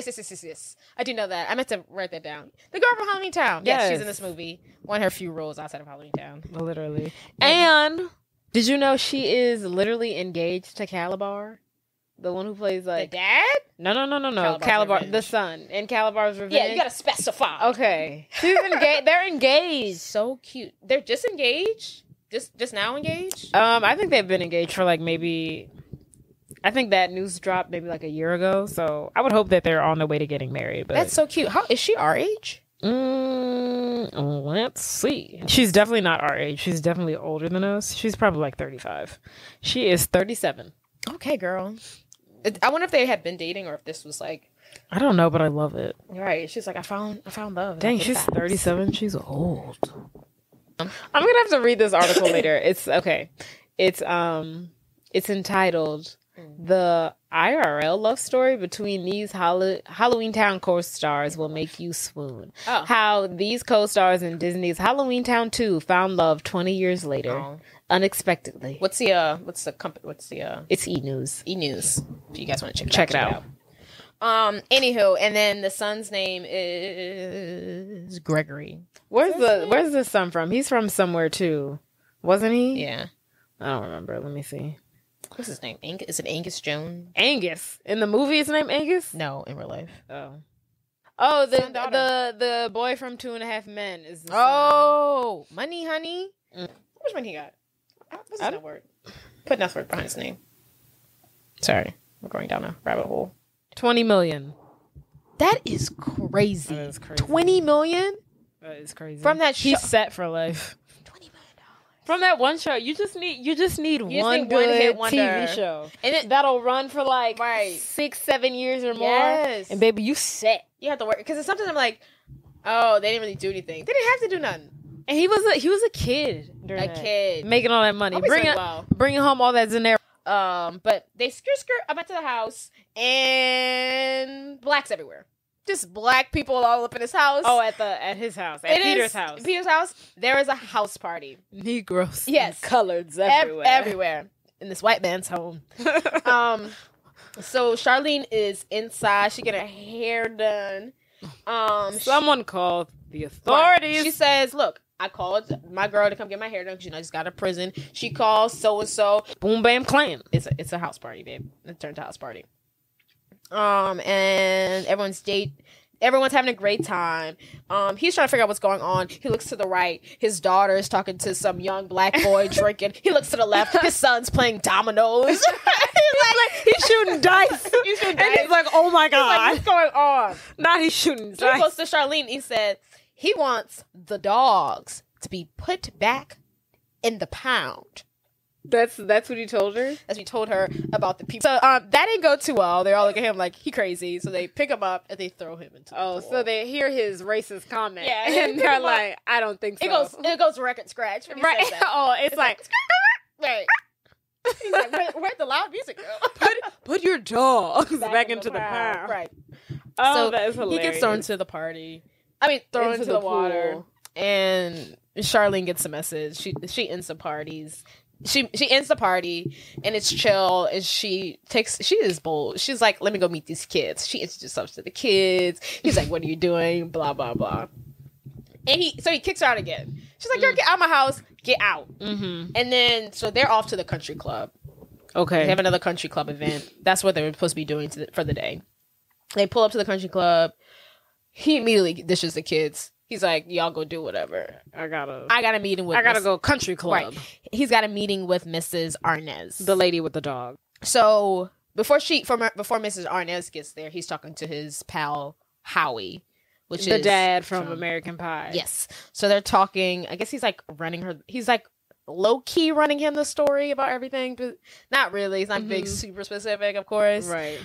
I do know that. I meant to write that down. The girl from Halloween Town. Yes, she's in this movie. One of her few roles outside of Halloween Town. Literally. And did you know she is literally engaged to Calabar? The one who plays like... The dad? No. Calabar, the son. In Calabar's Revenge. Yeah, you gotta specify. Okay. She's engaged. They're engaged. So cute. They're just engaged? Just now engaged? I think they've been engaged for like maybe... I think that news dropped maybe like a year ago, so I would hope that they're on the way to getting married. But that's so cute. How is she our age? Let's see. She's definitely not our age. She's definitely older than us. She's probably like 35. She is 37. Okay, girl. I wonder if they had been dating or if this was like... I don't know, but I love it. Right. She's like, I found love. Dang, she's 37. She's old. I'm gonna have to read this article later. It's okay. It's entitled "The IRL Love Story Between These Halloween Town Co-Stars Will Make You Swoon." Oh. How these co-stars in Disney's Halloween Town 2 found love 20 years later, unexpectedly. What's the company? It's E! News. E! News. If you guys want to check it out. Anywho, and then the son's name is Gregory. Where's the son from? He's from somewhere too, wasn't he? Yeah. I don't remember. Let me see. What's his name? Is it Angus Jones? Angus. In the movie, his name Angus? No, in real life. Oh, the boy from 2.5 Men is the son. Money, honey. How much money he got? What's his net worth? Put net worth behind his name. Sorry, we're going down a rabbit hole. 20 million. That is crazy. That is crazy. 20 million? That is crazy. From that show. He's set for life. From that one show, you just need one good hit wonder TV show, and that'll run for like 6-7 years or more. Yes. And baby, you set. You have to work because sometimes I'm like, oh, they didn't really do anything. They didn't have to do nothing. And he was a kid, making all that money, bringing home all that Zanera. But they skirt up into the house and blacks everywhere. Just black people all up in his house. Oh, at his house. At Peter's house. Peter's house. There is a house party. Negroes. Yes. Coloreds everywhere. Everywhere. In this white man's home. So Charlene is inside. She get her hair done. Someone called the authorities. Right. She says, look, I called my girl to come get my hair done because, I just got out of prison. She calls so-and-so. Boom, bam, clam. It's a house party, babe. It turned to a house party. And everyone's having a great time. He's trying to figure out what's going on. He looks to the right. His daughter is talking to some young black boy drinking. He looks to the left. His son's playing dominoes. He's shooting dice. And he's like, oh my God. He's like, what's going on? Nah, he's shooting dice. So he goes to Charlene. He said he wants the dogs to be put back in the pound. That's what he told her? That's what he told her about the people. So that didn't go too well. They all look at him like he crazy. So they pick him up and they throw him into the pool. So they hear his racist comment. Yeah. And they're like, I don't think so. It goes record scratch when he says that. Oh, it's like right. He's like, where'd the loud music go? Put your dogs back into the pound. Right. Oh, so that is hilarious. He gets thrown to the party. I mean, thrown into the water. Pool. And Charlene gets a message. She ends the parties. She ends the party and it's chill. And she is bold. She's like, let me go meet these kids. She introduces herself to the kids. He's like, what are you doing? Blah blah blah. And he kicks her out again. She's like, get out of my house. Get out. Mm-hmm. And then so they're off to the country club. Okay. They have another country club event. That's what they were supposed to be doing for the day. They pull up to the country club. He immediately dishes the kids. He's like, y'all go do whatever. I got a meeting with... I gotta go country club. Right. He's got a meeting with Mrs. Arnaz. The lady with the dog. So, before Mrs. Arnaz gets there, he's talking to his pal, Howie. Which the is... dad from American Pie. Yes. So, they're talking... I guess he's like running her... He's like low-key running him the story about everything. But not really. He's not being super specific, of course. Right.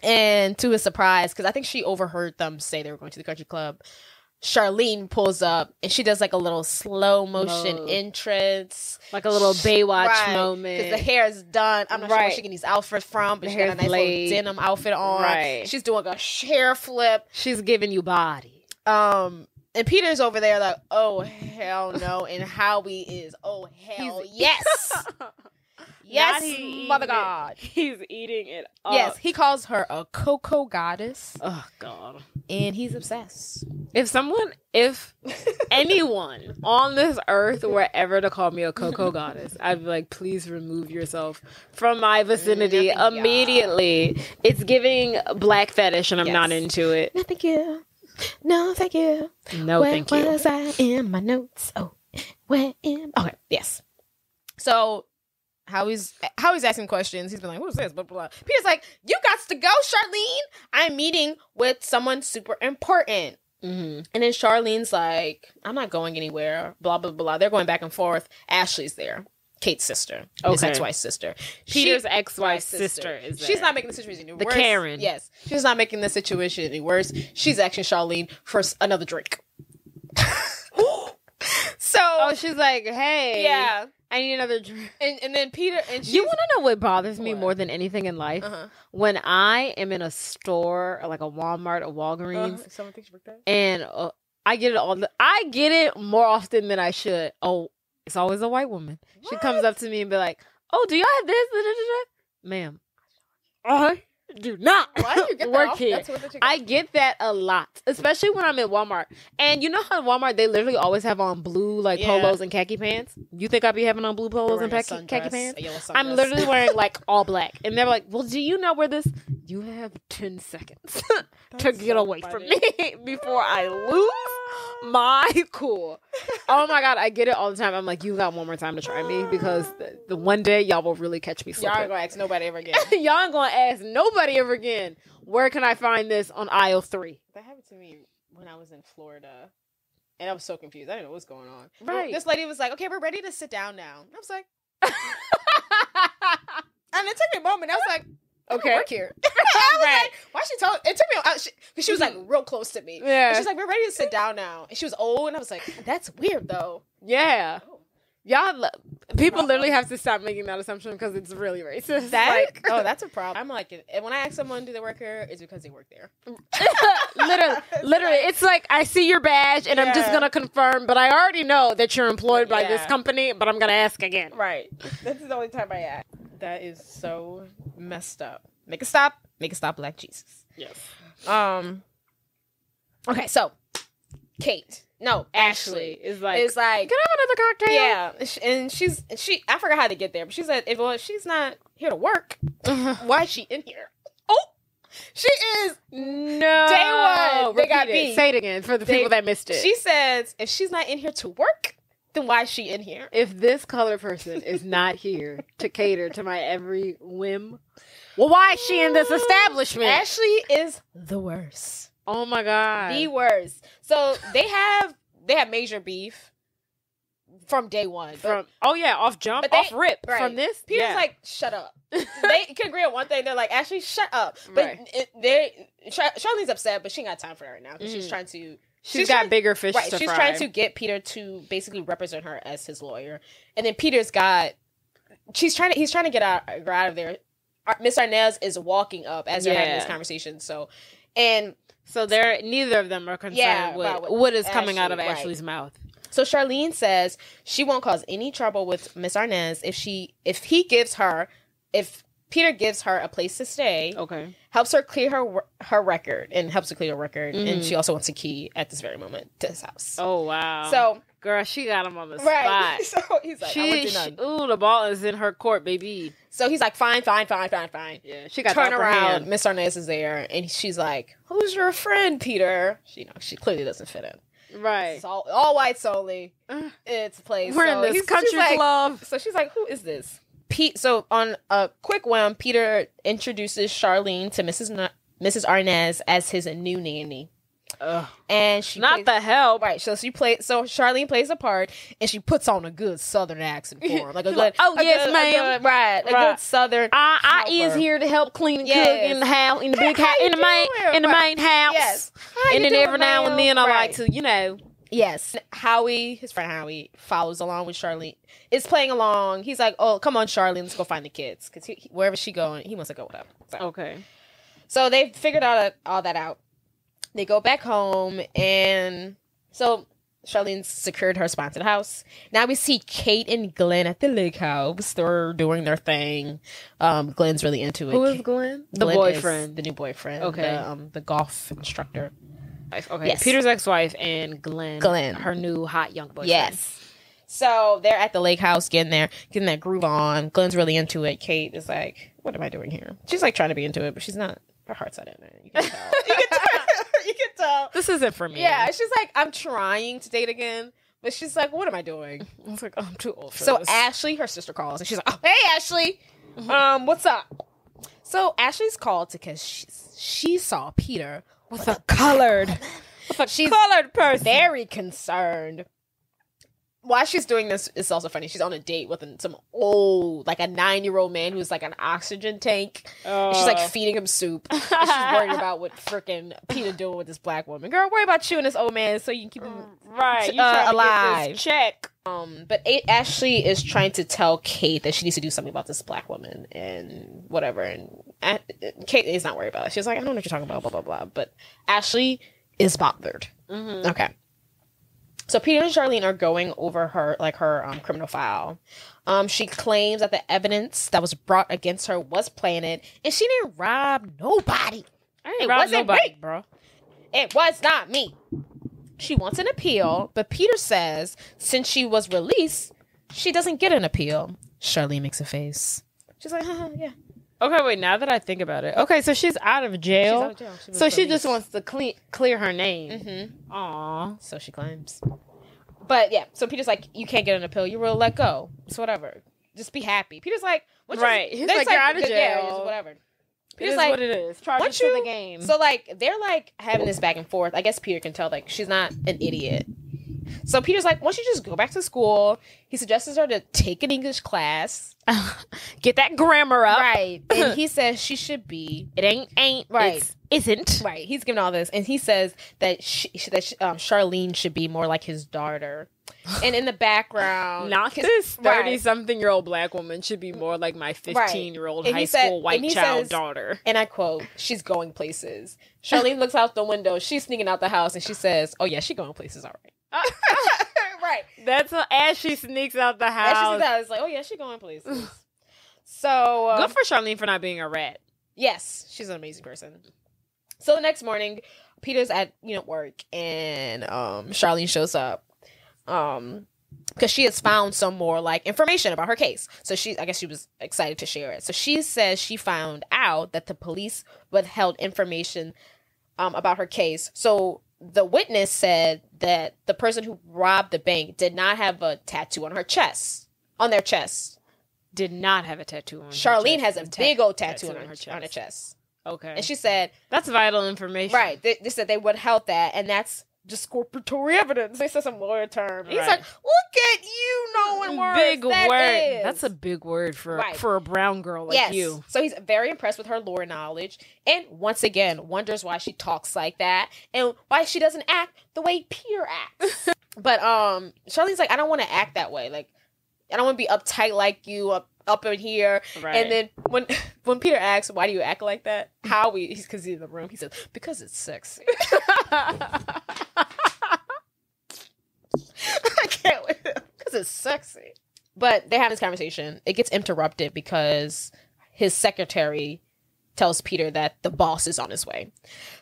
And to his surprise, because I think she overheard them say they were going to the country club, Charlene pulls up and she does like a little slow motion entrance. Like a little Baywatch moment. Because the hair is done. I'm not sure where she getting these outfits from, but she got a nice little denim outfit on. Right. She's doing a hair flip. She's giving you body. And Peter's over there like, oh, hell no. And Howie is, oh, hell yes. Yes, Mother God. He's eating it up. Yes, he calls her a cocoa goddess. Oh, God. And he's obsessed. If anyone on this earth were ever to call me a cocoa goddess, I'd be like, please remove yourself from my vicinity immediately. It's giving black fetish and I'm not into it. No, thank you. No, thank you. No, thank you. Where was I in my notes? Oh, okay, yes. So... Howie's asking questions. He's been like, who's this? Blah, blah, blah. Peter's like, you got to go, Charlene. I'm meeting with someone super important. Mm-hmm. And then Charlene's like, I'm not going anywhere. Blah, blah, blah. They're going back and forth. Ashley's there. Kate's sister. His ex-wife's sister. Peter's ex-wife's sister is there. She's not making the situation any worse. The Karen. Yes. She's not making the situation any worse. She's asking Charlene for another drink. So she's like, hey. Yeah. I need another drink. And then Peter and you want to know what bothers me more than anything in life? When I am in a store, like a Walmart, a Walgreens, someone thinks you're that, and I get it I get it more often than I should. Oh, it's always a white woman. What? She comes up to me and be like, "Oh, do y'all have this, ma'am?" I do not. Why do you get work here? I get that a lot, especially when I'm at Walmart. And you know how at Walmart they literally always have on blue polos and khaki pants. You think I'd be having on blue polos and khaki pants? I'm literally wearing like all black, and they're like, "Well, do you know where this?" You have 10 seconds to get away from me before I lose my cool. Oh my God, I get it all the time. I'm like, you got one more time to try me because the one day y'all will really catch me slipping. Y'all ain't gonna ask nobody ever again. Y'all ain't gonna ask nobody ever again. Where can I find this on aisle 3? That happened to me when I was in Florida. And I was so confused. I didn't know what's going on. Right. This lady was like, okay, we're ready to sit down now. I was like... and it took me a moment. I was like... Okay. Work here. I was like, why she told? It took me because she was like real close to me. Yeah. And she's like, we're ready to sit down now. And she was old, and I was like, that's weird though. Yeah. Oh. Y'all, people literally have to stop making that assumption because it's really racist. That's a problem. I'm like, when I ask someone, do they work here? It's because they work there. literally, it's like I see your badge and I'm just gonna confirm, but I already know that you're employed by this company, but I'm gonna ask again. Right. This is the only time I ask. That is so messed up. Make it stop, Black Jesus. Yes. Okay, so Kate. No, Ashley is like, can I have another cocktail? Yeah, and she. I forgot how to get there, but she said, if she's not here to work, why is she in here? Oh, she is. No, day one. They got beat. Say it again for the people that missed it. She says, if she's not in here to work, then why is she in here? If this colored person is not here to cater to my every whim, well, why is she in this establishment? Ashley is the worst. Oh my God. The worst. So they have major beef from day one. Off jump, off rip. Right. From this, Peter's like, shut up. They can agree on one thing. They're like, Ashley, shut up. But Charlene's upset, but she ain't got time for that right now because she's trying to. She's got bigger fish to fry. She's trying to get Peter to basically represent her as his lawyer, and then Peter's got. He's trying to get her out of there. Miss Arnaz is walking up as they're having this conversation. So they're neither of them are concerned with what is coming out of Ashley's mouth. So Charlene says she won't cause any trouble with Miss Arnaz if Peter gives her a place to stay. Okay. Helps her clear her record. And she also wants a key at this very moment to his house. Oh, wow. So, girl, she got him on the spot. So he's like, the ball is in her court, baby. So he's like, fine. Yeah, she got turn around. Miss Arnaz is there, and she's like, who's your friend, Peter? She clearly doesn't fit in. Right. It's all whites only. It's a place. We're in this country club. So she's like, who is this? So on a quick whim, Peter introduces Charlene to Mrs. Arnaz as his new nanny. And she not the help, right? So Charlene plays a part, and she puts on a good Southern accent for him, like a good. Ma'am, right? Good Southern. I is here to help clean and cook in the house, in the big house, in the main house. Yes, and then every now and then I like to, Yes, his friend Howie, follows along with Charlene. Is playing along. He's like, "Oh, come on, Charlene, let's go find the kids." Because wherever she going, he wants to go with her. So. Okay. So they figured all that out. They go back home, and so Charlene secured her spot to the house. Now we see Kate and Glenn at the lake house. They're doing their thing. Glenn's really into it. Who is Glenn? The boyfriend. The new boyfriend. Okay. The golf instructor. Okay. Yes. Peter's ex-wife and Glenn. Her new hot young boyfriend. Yes. So they're at the lake house getting that groove on. Glenn's really into it. Kate is like, what am I doing here? She's like trying to be into it, but she's not. Her heart's not in it. You can tell. You can tell. This isn't for me. Yeah, she's like, I'm trying to date again. But she's like, what am I doing? I was like, I'm too old for this. So Ashley, her sister, calls, and she's like, oh, hey, Ashley. What's up? So Ashley's called because she saw Peter with a colored person. Very concerned. While she's doing this, it's also funny. She's on a date with some old, like a 9-year-old man who's like an oxygen tank. And she's like feeding him soup. And she's worried about what frickin' Peter doing with this black woman. Girl, worry about you and this old man so you can keep him alive. To get this check. But Ashley is trying to tell Kate that she needs to do something about this black woman and whatever. And Kate is not worried about it. She's like, I don't know what you're talking about, blah, blah, blah. But Ashley is bothered. Mm-hmm. Okay. So Peter and Charlene are going over her criminal file. She claims that the evidence that was brought against her was planted, and she didn't rob nobody. I didn't rob nobody, bro. It was not me. She wants an appeal, but Peter says since she was released, she doesn't get an appeal. Charlene makes a face. She's like, yeah. Okay, wait, now that I think about it. Okay, so she's out of jail. She just wants to clear her name. Mm-hmm. Aww. So she claims. But yeah, so Peter's like, you can't get an appeal. You will let go. It's whatever. Just be happy. Peter's like, he's like, you're out of jail. Yeah, whatever. Peter's like, what it is. Charge you to the game. So like, they're like having this back and forth. I guess Peter can tell like she's not an idiot. So Peter's like, why don't you just go back to school? He suggests her to take an English class. Get that grammar up. Right. And he says she should be. It ain't. Right. Isn't. Right. He's giving all this. And he says that Charlene should be more like his daughter. And in the background. Not this 30-something-year-old black woman should be more like my 15-year-old high school white child daughter. And I quote, she's going places. Charlene looks out the window. She's sneaking out the house. And she says, oh yeah, she's going places. All right. Right. That's as she sneaks out the house. As she sneaks out, it's like, oh yeah, she's going places. So good for Charlene for not being a rat. Yes, she's an amazing person. So the next morning, Peter's at work, and Charlene shows up because she has found some more like information about her case. So I guess she was excited to share it. So she says she found out that the police withheld information about her case. So the witness said that the person who robbed the bank did not have a tattoo on their chest. Did not have a tattoo on her chest. Charlene has a big old tattoo on her chest. Okay. And she said... That's vital information. Right. They said they withheld that, and that's discorporatory evidence. They said some lawyer term. He's Right. like, look at you knowing words. Big that word. is. That's a big word for Right. for a brown girl like you. So he's very impressed with her lore knowledge, and once again wonders why she talks like that and why she doesn't act the way Peter acts. But Charlene's like, I don't want to act that way. Like, I don't want to be uptight like you, up in here. Right. And then when Peter asks, why do you act like that? Because he's in the room, he says, because it's sexy. I can't wait. Because it's sexy. But they have this conversation. It gets interrupted because his secretary tells Peter that the boss is on his way.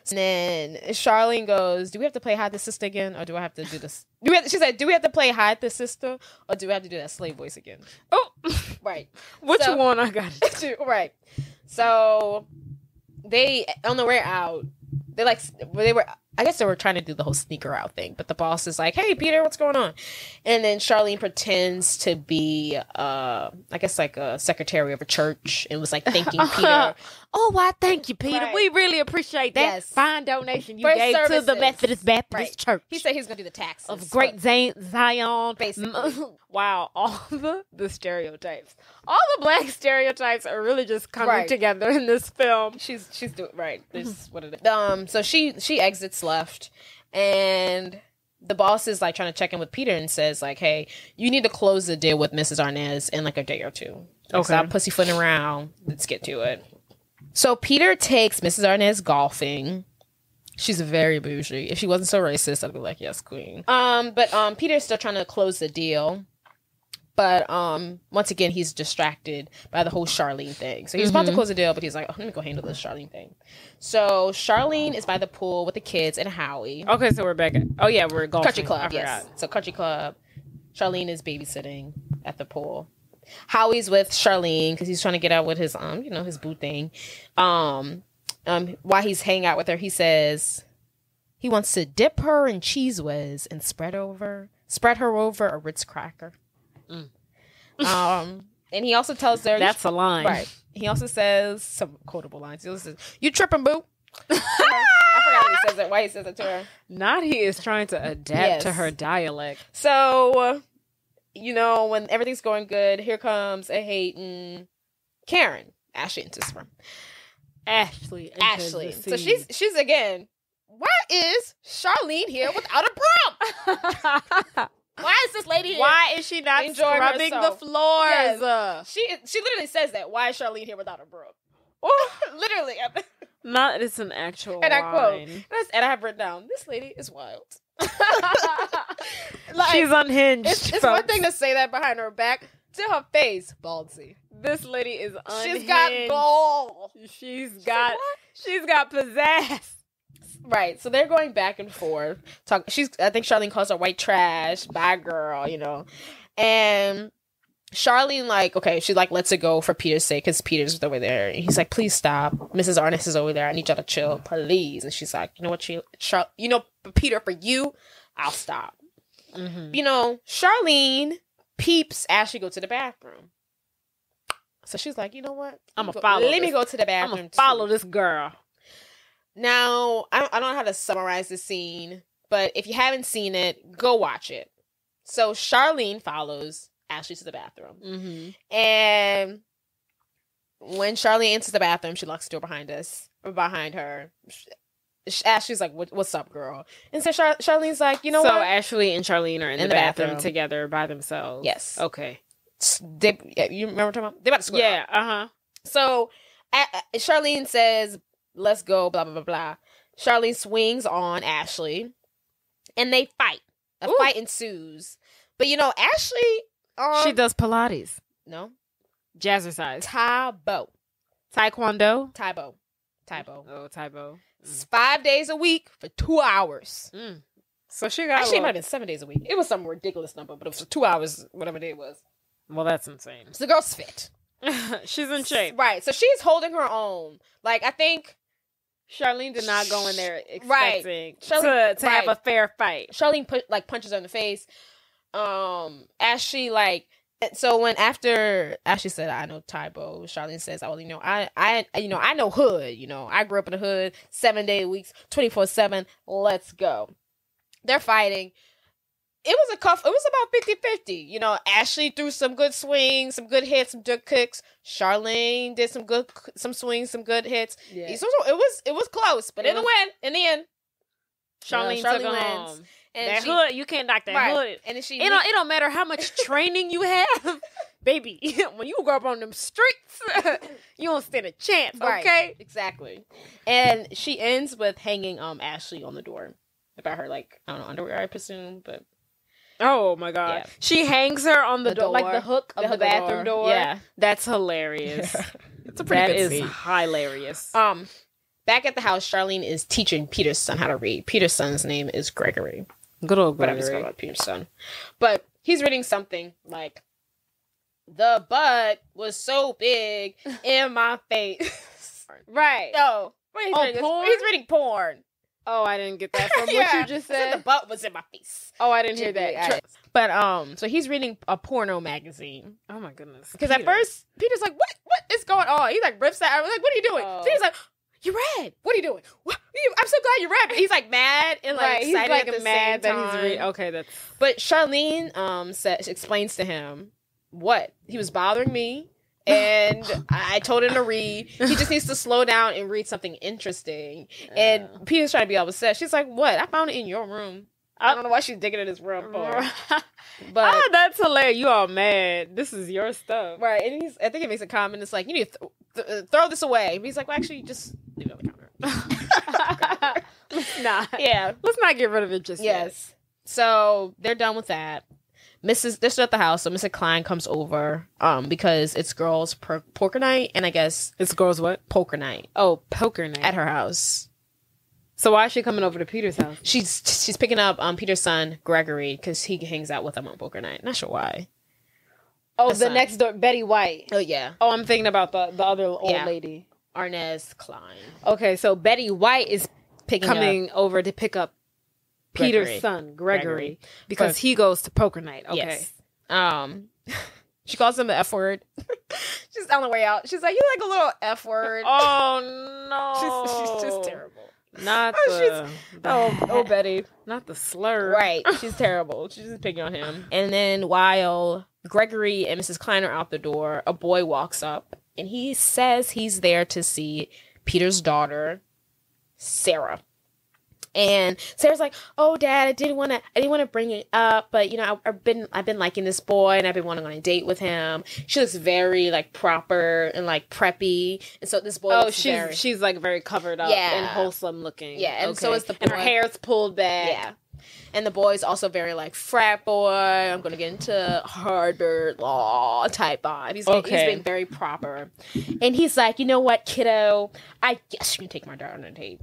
And then Charlene goes, do we have to play hide the sister again? Or do I have to do this? She said, do we have to play hide the sister? Or do we have to do that slave voice again? Oh, Right. which one I got? Right. So they, on the way out, I guess they were trying to do the whole sneaker out thing, but the boss is like, hey, Peter, what's going on? And then Charlene pretends to be, I guess, like a secretary of a church and was like thanking Peter. Oh, why thank you, Peter. Right. We really appreciate that Yes. fine donation you For gave to the services. Methodist Baptist Right. Church. He said he was going to do the taxes. Of Great Zion. Basically. Wow, all the stereotypes. All the black stereotypes are really just coming Right. together in this film. She's doing right. This is what it is. So she exits left, and the boss is like trying to check in with Peter and says like, "Hey, you need to close the deal with Mrs. Arnaz in like a day or two. Okay. Stop pussyfooting around. Let's get to it." So Peter takes Mrs. Arnaz golfing. She's very bougie. If she wasn't so racist, I'd be like, "Yes, queen." But Peter's still trying to close the deal. But once again, he's distracted by the whole Charlene thing. So he's about to close the deal, but he's like, oh, let me go handle this Charlene thing. So Charlene is by the pool with the kids and Howie. Okay, so we're back at... Oh, yeah, we're golfing. Country club, I yes. forgot. So country club. Charlene is babysitting at the pool. Howie's with Charlene because he's trying to get out with his, his boo thing. While he's hanging out with her, he says he wants to dip her in Cheese Whiz and spread her over a Ritz cracker. And he also tells her That's a line. right. He also says some quotable lines. He also says, "You tripping, boo?" I forgot what he says it. Why he says it to her. Not he is trying to adapt to Yes. her dialect. So, when everything's going good, here comes a hating Karen. Ashley enters from Ashley. Ashley. So she's again. Why is Charlene here without a broom? Why is this lady here? Why is she not enjoying scrubbing the herself? floors? Yes. She literally says that. Why is Charlene here without a broom? Literally. Not it's an actual And I quote, line. and I have written down, this lady is wild. She's unhinged. It's one thing to say that behind her back. To her face, ballsy. This lady is unhinged. She's got ball. She's got pizzazz. Right. So they're going back and forth. I think Charlene calls her white trash, bad girl, And Charlene, she lets it go for Peter's sake because Peter's over there. And he's like, please stop. Mrs. Arnaz is over there. I need y'all to chill, please. And she's like, you know what, Peter, for you, I'll stop. Mm-hmm. Charlene peeps Ashley go to the bathroom. So she's like, you know what? Let me go to the bathroom. I'm gonna follow this girl. Now, I don't know how to summarize the scene, but if you haven't seen it, go watch it. So Charlene follows Ashley to the bathroom. Mm-hmm. And when Charlene enters the bathroom, she locks the door behind her. Ashley's like, "What's up, girl?" And so Charlene's like, "You know what?" So Ashley and Charlene are in the bathroom together by themselves. Yes. Okay. You remember what I'm talking about? They about to square up. Yeah. Uh-huh. So Charlene says, "Let's go." Blah blah blah blah. Charlene swings on Ashley, and they fight. A fight ensues. But Ashley, she does Pilates. No. Jazzercise. Taebo. Taekwondo. Taebo. Oh, Taibo. It's 5 days a week for 2 hours. So she got Actually, it might have been 7 days a week. It was some ridiculous number, but it was 2 hours, whatever day it was. Well, that's insane. So the girl's fit. She's in shape. Right. So she's holding her own. I think Charlene did not go in there expecting to Charlene, have a fair fight. Charlene punches her in the face. Ashley so when after Ashley said, "I know Taibo," Charlene says, "I know hood. I grew up in the hood, 7 day weeks, 24/7. Let's go." They're fighting. It was about 50-50. You know, Ashley threw some good swings, some good hits, some good kicks. Charlene did some swings, some good hits. Yeah. So it was close, but in the end, Charlene took it home. And that hood, you can't knock that hood. And then it don't matter how much training you have, baby. When you grow up on them streets, you don't stand a chance. Okay, right. Exactly. And she ends with hanging Ashley on the door about her, like, I don't know, underwear, I presume, but oh my god, yeah. She hangs her on the door, like the hook of the bathroom door. Yeah, that's hilarious. It's a pretty good scene. Hilarious. Back at the house, Charlene is teaching Peter's son how to read. Peter's son's name is Gregory. Good old Gregory. But I'm just going about Peter's son. But he's reading something like, the butt was so big in my face. Right. No. Porn? He's reading porn. Oh, I didn't get that from what you just said. The butt was in my face. Oh, I didn't hear that. But so he's reading a porno magazine. Oh my goodness. Because at first Peter's like, what is going on? He like rips at. I was like, what are you doing? So he's like, you read. What are you doing? What? I'm so glad you read. But he's like mad and like excited he's like at the mad same that time. he's reading. Okay, that's. But Charlene explains to him what he was bothering me, and I told him to read. He just needs to slow down and read something interesting. And Peter's trying to be all upset. She's like, "What? I found it in your room. I don't know why she's digging in his room for." But that's hilarious. You all mad? This is your stuff, right? And I think he makes a comment. It's like, you need to throw this away. But he's like, well, actually, just leave it on the counter. Let's not. Yeah, let's not get rid of it just yet. So they're done with that. They're still at the house, so Mrs. Klein comes over because it's girls' poker night, and I guess it's girls' what? Poker night. Oh, poker night at her house. So why is she coming over to Peter's house? She's picking up Peter's son Gregory because he hangs out with them on poker night. Not sure why. Oh, the next door, Betty White. Oh yeah. Oh, I'm thinking about the other old lady, Arnez Klein. Okay, so Betty White is coming over to pick up Peter's son, Gregory, because he goes to poker night. Okay. Yes. She calls him the F word. She's on the way out. She's like, you like a little F word. Oh, no. She's just terrible. Not Betty. Not the slur. Right. She's terrible. She's just picking on him. And then while Gregory and Mrs. Klein are out the door, a boy walks up, and he says he's there to see Peter's daughter, Sarah. And Sarah's like, "Oh, Dad, I didn't want to bring it up, but you know, I've been liking this boy, and I've been wanting on a date with him. She looks very like proper and like preppy, and so this boy. She's like very covered up and wholesome looking. Yeah, and so is the boy. And her hair's pulled back. Yeah, and the boy's also very like frat boy. I'm gonna get into Harvard law type vibe. He's being very proper, and he's like, you know what, kiddo, I guess you can take my daughter on a date.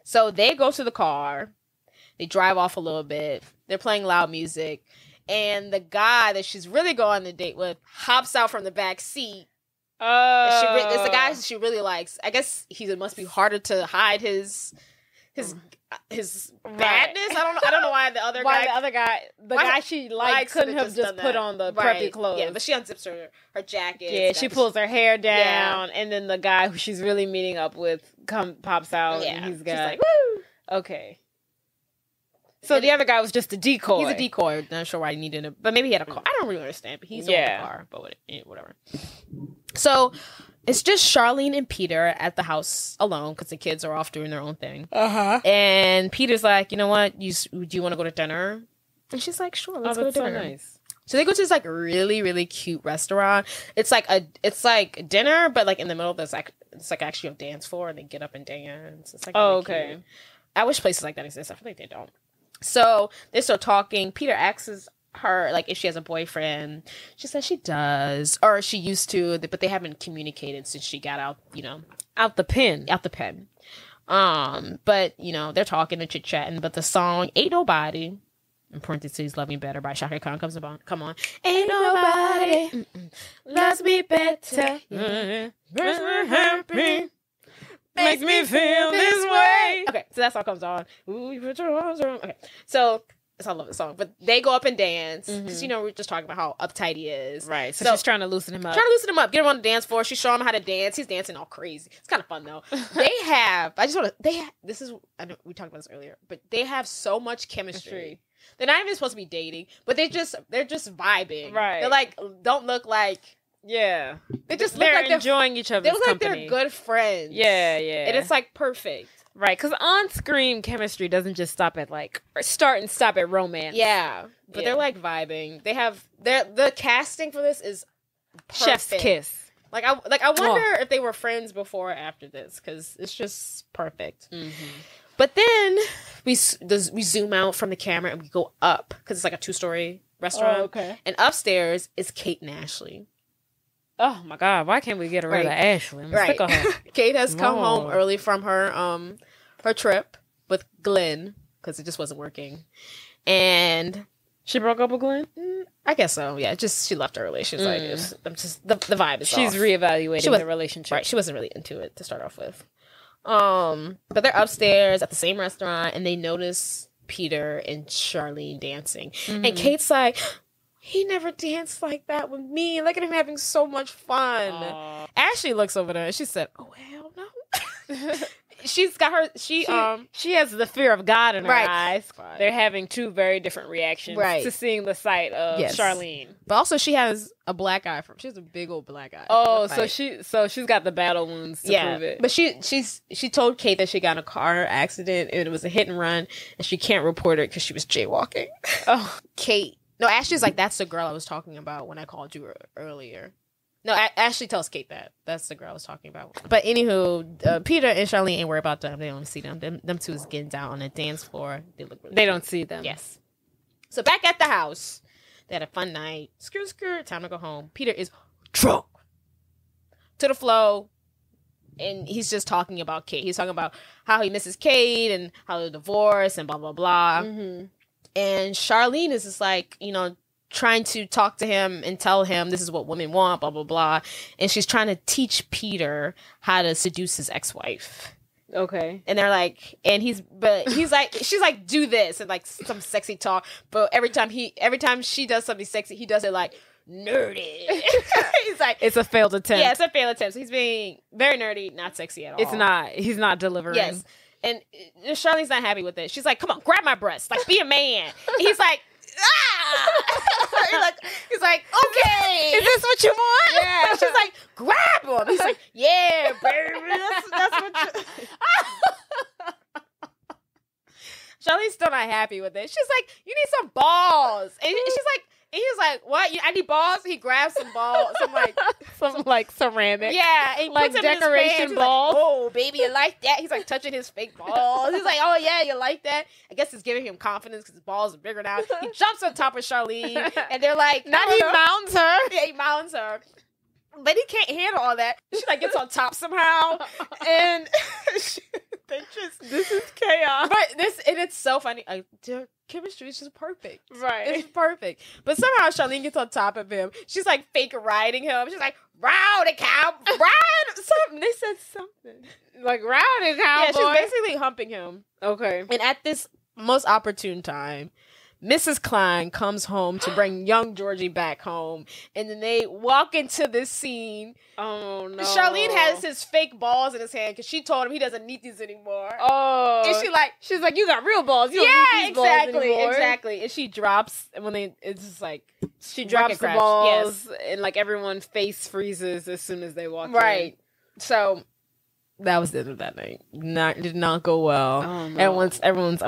So they go to the car, they drive off a little bit, they're playing loud music, and the guy that she's really going on the date with hops out from the back seat. It's the guy she really likes. I guess he must be harder to hide his badness. I don't know why the other guy she likes couldn't have just put on the preppy clothes. Yeah, but she unzips her jacket. Yeah, she pulls her hair down, and then the guy who she's really meeting up with pops out. Yeah, and she's like, woo! Okay. So the other guy was just a decoy. He's a decoy. Not sure why he needed it, but maybe he had a car. I don't really understand, but he's on the car. But whatever. So it's just Charlene and Peter at the house alone because the kids are off doing their own thing. And Peter's like, you know what? Do you want to go to dinner? And she's like, sure, let's go to dinner. So nice. So they go to this like really, really cute restaurant. It's like dinner, but like in the middle there's like it's like actually a dance floor, and they get up and dance. It's like really cute. I wish places like that exist. I feel like they don't. So they start talking. Peter asks her like if she has a boyfriend. She says she does, or she used to, but they haven't communicated since she got out. Out the pen. But they're talking and chit chatting. But the song "Ain't Nobody," in parentheses, "Love Me Better" by Shaka Khan comes on. Come on, ain't nobody loves me better. Makes me happy. Makes me feel this way. Okay, so that song comes on. Ooh, you put your arms around. Okay, so I love the song. But they go up and dance because we're just talking about how uptight he is. Right. So she's trying to loosen him up. Get him on the dance floor. She's showing him how to dance. He's dancing all crazy. It's kind of fun though. I know we talked about this earlier, but they have so much chemistry. They're not even supposed to be dating, but they're just vibing. Right. They're like, don't look like. Yeah. They just look like they're enjoying each other's company. They look like they're good friends. Yeah, yeah. And it's like perfect. Right, because on-screen chemistry doesn't just stop at start and stop at romance. Yeah, but they're like vibing. They have the casting for this is perfect. Chef's kiss. Like I wonder if they were friends before or after this because it's just perfect. But then we zoom out from the camera and we go up because it's like a 2-story restaurant. Oh, okay. And upstairs is Kate and Ashley. Oh my God! Why can't we get rid of Ashley? I'm sick of her. Kate has come home early from her trip with Glenn because it just wasn't working, and she broke up with Glenn. I guess so. Yeah, just she left early. She was like, "I'm just the vibe is She's off." reevaluating the relationship. Right, she wasn't really into it to start off with. But they're upstairs at the same restaurant, and they notice Peter and Charlene dancing, and Kate's like, he never danced like that with me. Look at him having so much fun. Ashley looks over there and she said, "Oh hell no." She's got her. She has the fear of God in her eyes. Right. They're having 2 very different reactions to seeing the sight of Charlene. But also, she has a black eye. She has a big old black eye. Oh, so she's got the battle wounds to prove it. But she told Kate that she got in a car accident and it was a hit and run, and she can't report it because she was jaywalking. Oh, Kate. No, Ashley's like, that's the girl I was talking about when I called you earlier. No, Ashley tells Kate that. That's the girl I was talking about. But anywho, Peter and Charlene ain't worried about them. They don't see them. Them 2 is getting down on the dance floor. They don't see them. Yes. So back at the house, they had a fun night. Skirt, time to go home. Peter is drunk to the flow. And he's just talking about Kate. He's talking about how he misses Kate and how they're divorced and blah, blah, blah. And Charlene is just like, trying to talk to him and tell him this is what women want, blah, blah, blah. And she's trying to teach Peter how to seduce his ex-wife. Okay. And they're like, she's like, do this and like some sexy talk. But every time she does something sexy, he does it like nerdy. He's like, it's a failed attempt. Yeah, it's a failed attempt. So he's being very nerdy, not sexy at all. It's not. He's not delivering. Yes. And Charlene's not happy with it. She's like, come on, grab my breast. Like, be a man. He's like, ah! he's like, okay. Is this what you want? Yeah. She's like, grab him. He's like, yeah, baby. That's what you... Charlene's still not happy with it. She's like, you need some balls. And he's like, what? I need balls? He grabs some balls. Some ceramic. Yeah. And he like puts them decoration in his balls. Like, oh, baby, you like that? He's like touching his fake balls. He's like, oh, yeah, you like that? I guess it's giving him confidence because his balls are bigger now. He jumps on top of Charlene. And they're like, now he mounts her. Yeah, he mounts her. But he can't handle all that. She like gets on top somehow. And this is chaos. But it's so funny. Their chemistry is just perfect. Right. It's perfect. But somehow Charlene gets on top of him. She's like fake riding him. She's like, rowdy cow, ride something. They said something. Like rowdy cowboy. Yeah, she's basically humping him. Okay. And at this most opportune time, Mrs. Klein comes home to bring young Georgie back home. And then they walk into this scene. Oh, no. Charlene has his fake balls in his hand because she told him he doesn't need these anymore. Oh. And she's like, you got real balls. You don't need these balls anymore. Exactly. And she drops, and it's just like, she drops the balls, and like everyone face freezes as soon as they walk in. Right. So that was the end of that night. Did not go well. Oh, no. Everyone's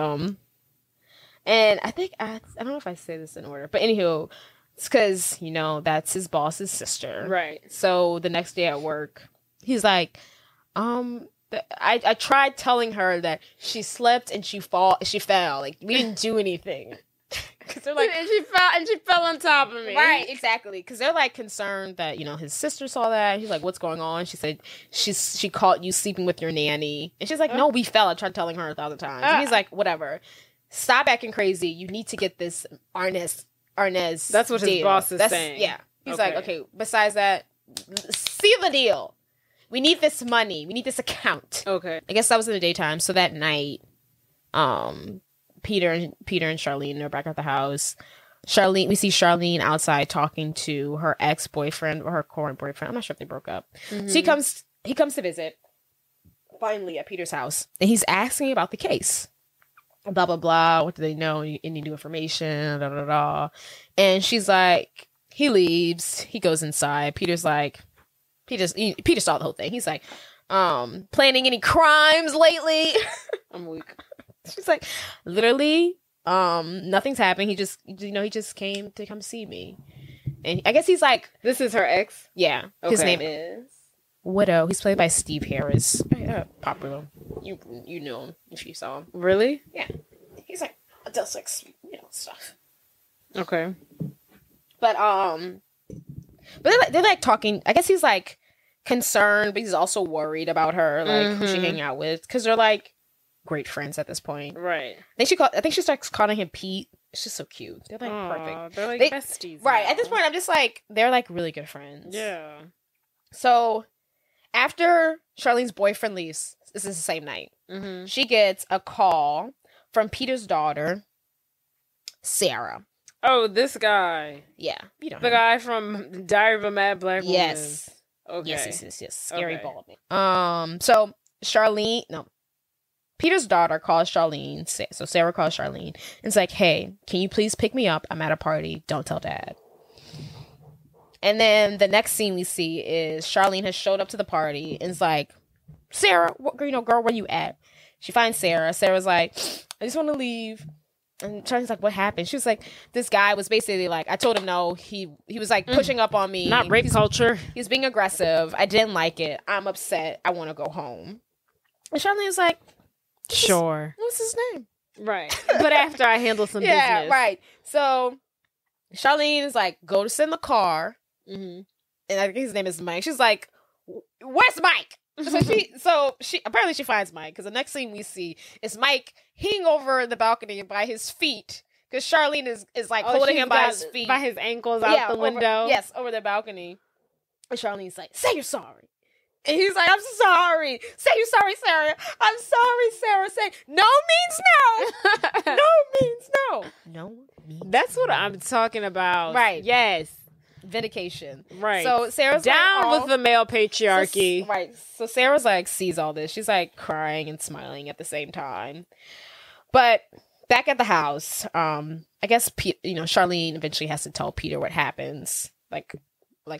and I think, I don't know if I say this in order, but anywho, it's because, that's his boss's sister. Right. So the next day at work, he's like, I tried telling her that she slipped and she fell. Like, we didn't do anything. Cause they're like, and she fell on top of me. Right, exactly. Because they're like concerned that, his sister saw that. He's like, what's going on? She said, she caught you sleeping with your nanny. And she's like, no, we fell. I tried telling her 1,000 times. And he's like, whatever. Stop acting crazy. You need to get this Arnez. That's what his boss is saying. Yeah. He's like, okay, besides that, see the deal. We need this money. We need this account. Okay. I guess that was in the daytime. So that night, Peter and Charlene are back at the house. We see Charlene outside talking to her ex-boyfriend or her current boyfriend. I'm not sure if they broke up. So he comes to visit finally at Peter's house, and he's asking about the case. Blah blah blah. What do they know? Any new information? Da da da. And she's like, he leaves. He goes inside. Peter saw the whole thing. He's like, planning any crimes lately? I'm weak. She's like, literally, nothing's happened. He just came to come see me. And I guess he's like, this is her ex? Yeah. Okay. His name is Widow. He's played by Steve Harris. Popular. You know him if you saw him. Really? Yeah. He's like, does like, stuff. Okay. But they're like talking. I guess he's like concerned, but he's also worried about her, like who she hang out with, because they're like great friends at this point. Right. I think she starts calling him Pete. It's just so cute. They're like perfect. They're like besties. Right. Now. At this point, I'm just like, they're like really good friends. Yeah. So after Charlene's boyfriend leaves, this is the same night, she gets a call from Peter's daughter, Sarah. Oh, this guy. Yeah. You know the guy from Diary of a Mad Black Woman. Yes. Okay. Yes. Scary Baldwin. So Peter's daughter calls Charlene. So Sarah calls Charlene. And it's like, hey, can you please pick me up? I'm at a party. Don't tell Dad. And then the next scene we see is Charlene has showed up to the party and it's like, Sarah, girl, where you at? She finds Sarah. Sarah's like, I just want to leave. And Charlene's like, what happened? She was like, this guy was basically like, I told him no. He was like pushing up on me. Not rape culture. He's being aggressive. I didn't like it. I'm upset. I want to go home. And Charlene's like, sure. What's his name? Right. But after I handle some business. Yeah, right. So Charlene is like, go to sit in the car. And I think his name is Mike. She's like, where's Mike? So she apparently she finds Mike, because the next scene we see is Mike hanging over the balcony by his feet, because Charlene is like holding him by his feet, by his ankles out the window. Over the balcony. And Charlene's like, say you're sorry. And he's like, I'm sorry. Say you're sorry, Sarah. I'm sorry, Sarah. Say no means no. No means no. No means That's what I'm talking about. Right. Yes. Vindication. Right. So Sarah's down like, with the male patriarchy. So Sarah's like sees all this. She's like crying and smiling at the same time. But back at the house, I guess Charlene eventually has to tell Peter what happens. Like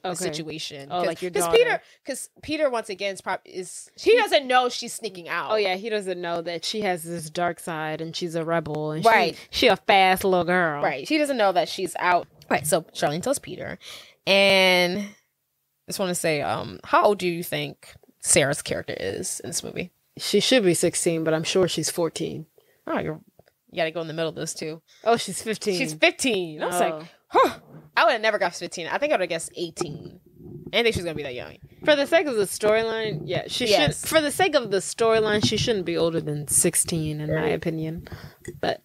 the situation. Oh, like your daughter. Because Peter once again he doesn't know she's sneaking out. Oh yeah, he doesn't know that she has this dark side and she's a rebel and right. she a fast little girl. Right. She doesn't know that she's out. Right. So Charlene tells Peter, and I just want to say, how old do you think Sarah's character is in this movie? She should be 16, but I'm sure she's 14. Oh, you gotta go in the middle of this too. Oh, she's 15. She's 15. I was like, huh. I would have never guessed 15. I think I would have guessed 18. I didn't think she was gonna be that young. For the sake of the storyline, yeah, should. For the sake of the storyline, she shouldn't be older than 16, in my opinion. But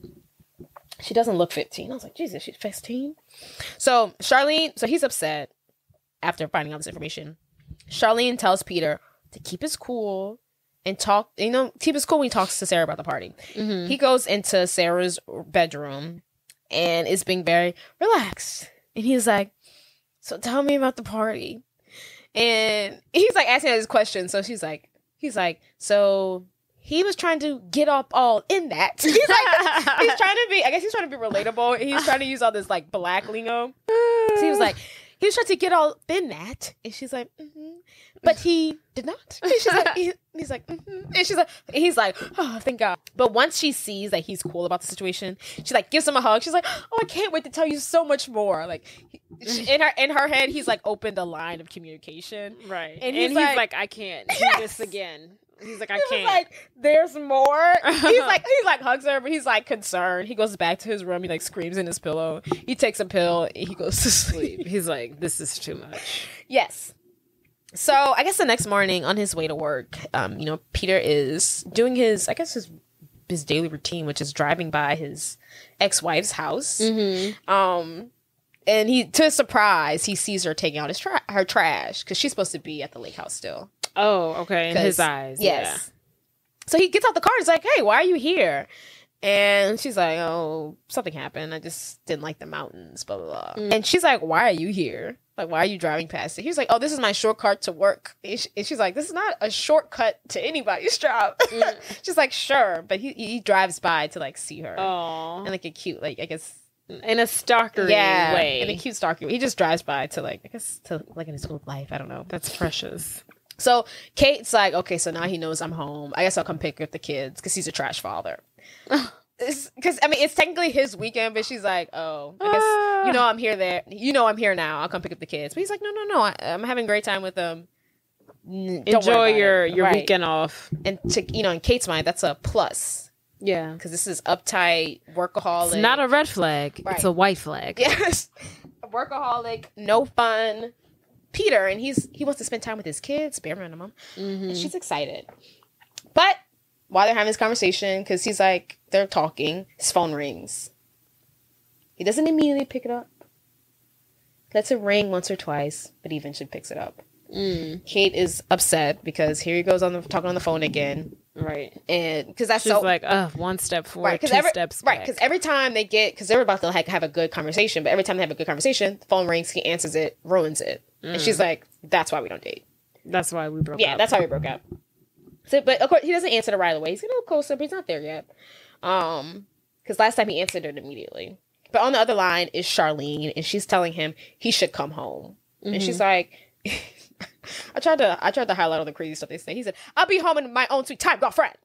she doesn't look 15. I was like, Jesus, she's 15. So he's upset after finding out this information. Charlene tells Peter to keep his cool and keep his cool when he talks to Sarah about the party. He goes into Sarah's bedroom and is being very relaxed. And he's like, so tell me about the party. And he's like asking her this question. So he's like, so he was trying to get up all in that. He's like, he's trying to be relatable. He's trying to use all this like black lingo. So he was trying to get all in that. And she's like, but he did not. And she's like, he's like, and he's like, oh, thank God. But once she sees that he's cool about the situation, she like gives him a hug. She's like, oh, I can't wait to tell you so much more. Like in her head, he's like opened a line of communication. Right. And he's like, I can't do this again. He's like, I can't. Like, there's more. He like hugs her, but he's like concerned. He goes back to his room. He like screams in his pillow. He takes a pill. And he goes to sleep. He's like, this is too much. Yes. So I guess the next morning on his way to work, Peter is doing his daily routine, which is driving by his ex-wife's house. And to his surprise, he sees her taking out her trash because she's supposed to be at the lake house still. Oh, okay. In his eyes. Yes. Yeah. So he gets out the car and is like, hey, why are you here? And she's like, oh, something happened. I just didn't like the mountains, blah, blah, blah. And she's like, why are you here? Like, why are you driving past it? He was like, oh, this is my shortcut to work. And she's like, this is not a shortcut to anybody's job. She's like, sure. But he drives by to, like, see her. Oh. And, like, a cute, like, I guess. In a stalkery way. In a cute stalkery way. He just drives by to, like, I guess, to, like, in his old life. I don't know. That's precious. So Kate's like, okay, so now he knows I'm home. I guess I'll come pick up the kids because he's a trash father. Because, I mean, it's technically his weekend, but she's like, oh, I guess, you know, I'm here now. I'll come pick up the kids. But he's like, no, I'm having a great time with them. Enjoy your weekend off. And to, you know, in Kate's mind, that's a plus. Yeah. Because this is uptight, workaholic. It's not a red flag. Right. It's a white flag. Yes. A workaholic, no fun Peter. And he wants to spend time with his kids, bare minimum. Mm-hmm. And she's excited. But while they're having this conversation, because he's like, they're talking, his phone rings. He doesn't immediately pick it up. Lets it ring once or twice, but he eventually picks it up. Kate is upset because here he goes talking on the phone again. Right. And because that's she's like, one step forward, right, two steps back. Right, because every time because they're about to have a good conversation, but every time they have a good conversation, the phone rings, he answers it, ruins it. And she's like, that's why we don't date. That's why we broke up. Yeah, that's why we broke up. So, but of course, he doesn't answer it right away. He's getting a little closer, but he's not there yet. Because last time he answered it immediately. But on the other line is Charlene, and she's telling him he should come home. Mm-hmm. And she's like, I tried to highlight all the crazy stuff they say. He said, I'll be home in my own sweet time, girlfriend.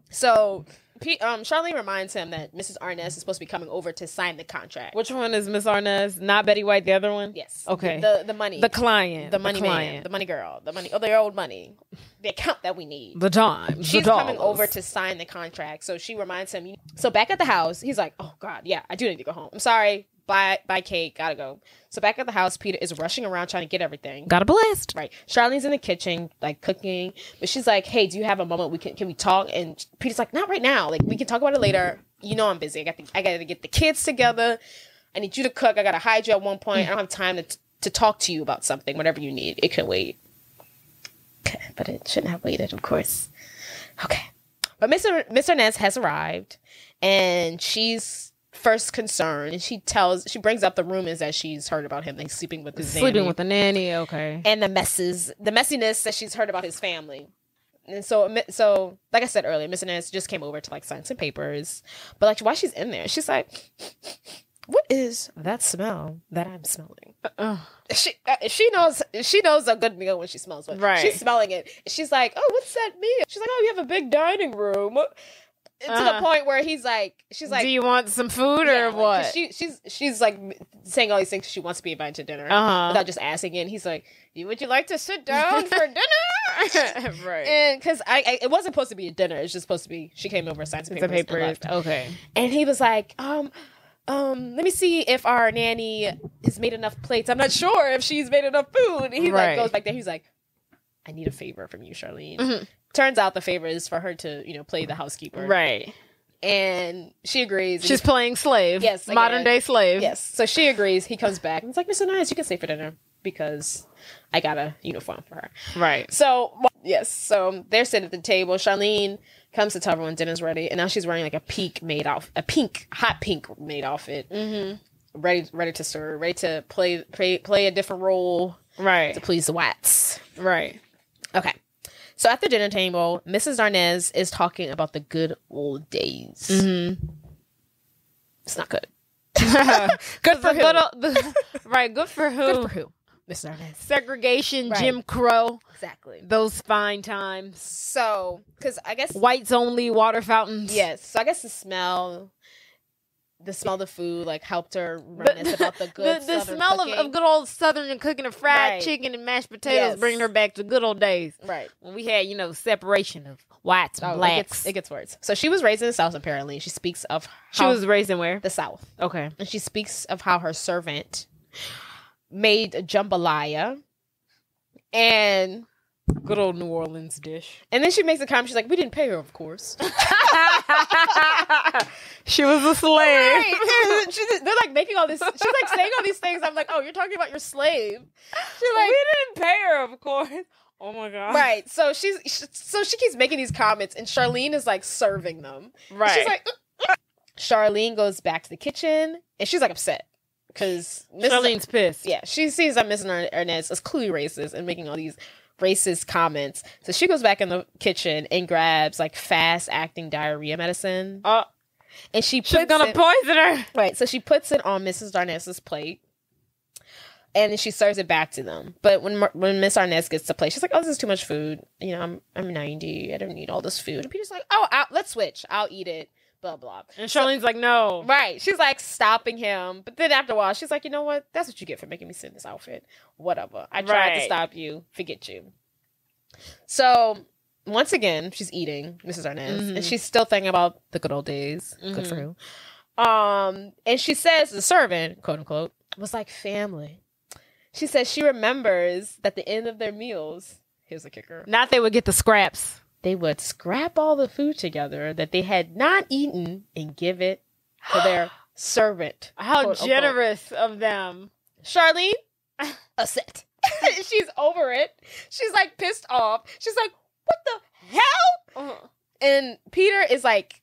So Charlene reminds him that Mrs. Arnaz is supposed to be coming over to sign the contract. Which one is Miss Arnaz? Not Betty White, the other one? Yes. Okay. The money. The client. The money man. The money girl. The money. Oh, their old money. The account that we need. The dime. She's coming over to sign the contract. So she reminds him. So back at the house, he's like, oh, God, yeah, I do need to go home. I'm sorry. Bye, Kate. Gotta go. So back at the house, Peter is rushing around trying to get everything. Got a blast. Right. Charlene's in the kitchen, like cooking, but she's like, "Hey, do you have a moment? Can we talk?" And Peter's like, "Not right now. Like, we can talk about it later. You know, I'm busy. I got to get the kids together. I need you to cook. I got to hide you at one point. I don't have time to talk to you about something. Whatever you need, it can wait." Okay, but it shouldn't have waited, of course. Okay, but Mr. Ness has arrived, and she's first concern, and she brings up the rumors that she's heard about him, like sleeping with a nanny, okay, and the messiness that she's heard about his family. And so like I said earlier, Miss Inez just came over to like sign some papers, but like while she's in there, she's like, what is that smell that I'm smelling? She knows a good meal when she smells one. Right. She's smelling it. She's like, oh, what's that meal? She's like, oh, you have a big dining room. To the point where she's like, do you want some food or what? She's like saying all these things. She wants to be invited to dinner without just asking it. And he's like, would you like to sit down for dinner? Right. And because it wasn't supposed to be a dinner. It's just supposed to be, she came over, signed some papers. Okay. And he was like, let me see if our nanny has made enough plates. I'm not sure if she's made enough food. And he like goes back there. He's like, I need a favor from you, Charlene. Mm-hmm. Turns out the favor is for her to, play the housekeeper. Right. And she agrees. She's playing slave. Yes. Modern day slave. Yes. So she agrees. He comes back. And it's like, Mr. Nice, you can stay for dinner because I got a uniform for her. Right. So, yes. So they're sitting at the table. Charlene comes to tell everyone dinner's ready. And now she's wearing like a hot pink made outfit. Mm-hmm. Ready to serve. Ready to play a different role. Right. To please the Watts. Right. Okay. So at the dinner table, Mrs. Arnaz is talking about the good old days. Mm-hmm. It's not good. Good for who? Right, good for who? Good for who? Mrs. Arnaz. Segregation, right. Jim Crow. Exactly. Those fine times. So, because I guess... Whites only water fountains. Yes. So I guess the smell of the food like helped her reminisce about the good the smell of good old Southern cooking of fried chicken and mashed potatoes, bringing her back to good old days. Right. When we had, separation of whites and blacks. It gets worse. So she was raised in the South, apparently. She speaks of how... She was raised in where? The South. Okay. And she speaks of how her servant made jambalaya and... Good old New Orleans dish. And then she makes a comment. She's like, we didn't pay her, of course. She was a slave. Right. They're like making all this. She's like saying all these things. I'm like, oh, you're talking about your slave. She's like, we didn't pay her, of course. Oh my god. Right. So she keeps making these comments, and Charlene is like serving them. Right. She's like, Charlene goes back to the kitchen, and she's like upset because Charlene's pissed. Yeah, she sees that Mrs. Arnaz is clearly racist and making all these racist comments. So she goes back in the kitchen and grabs like fast acting diarrhea medicine. And she's gonna poison her. Right. So she puts it on Mrs. Arnaz's plate. And then she serves it back to them. But when Miss Arnaz gets to plate, she's like, "Oh, this is too much food. You know, I'm 90. I don't need all this food." And Peter's like, "Oh, let's switch. I'll eat it." Blah blah. And Charlene's like, "No." Right. She's like stopping him. But then after a while, she's like, "You know what? That's what you get for making me sit in this outfit. Whatever. I tried to stop you. Forget you." So once again, she's eating Mrs. Arnaz, and she's still thinking about the good old days. Good for her. And she says the servant, quote unquote, was like family. She says she remembers that the end of their meals, here's the kicker. Not they would get the scraps. They would scrap all the food together that they had not eaten and give it to their servant. How quote, generous of them. Charlene, upset. She's over it. She's like pissed off. She's like, what the hell? And Peter is like,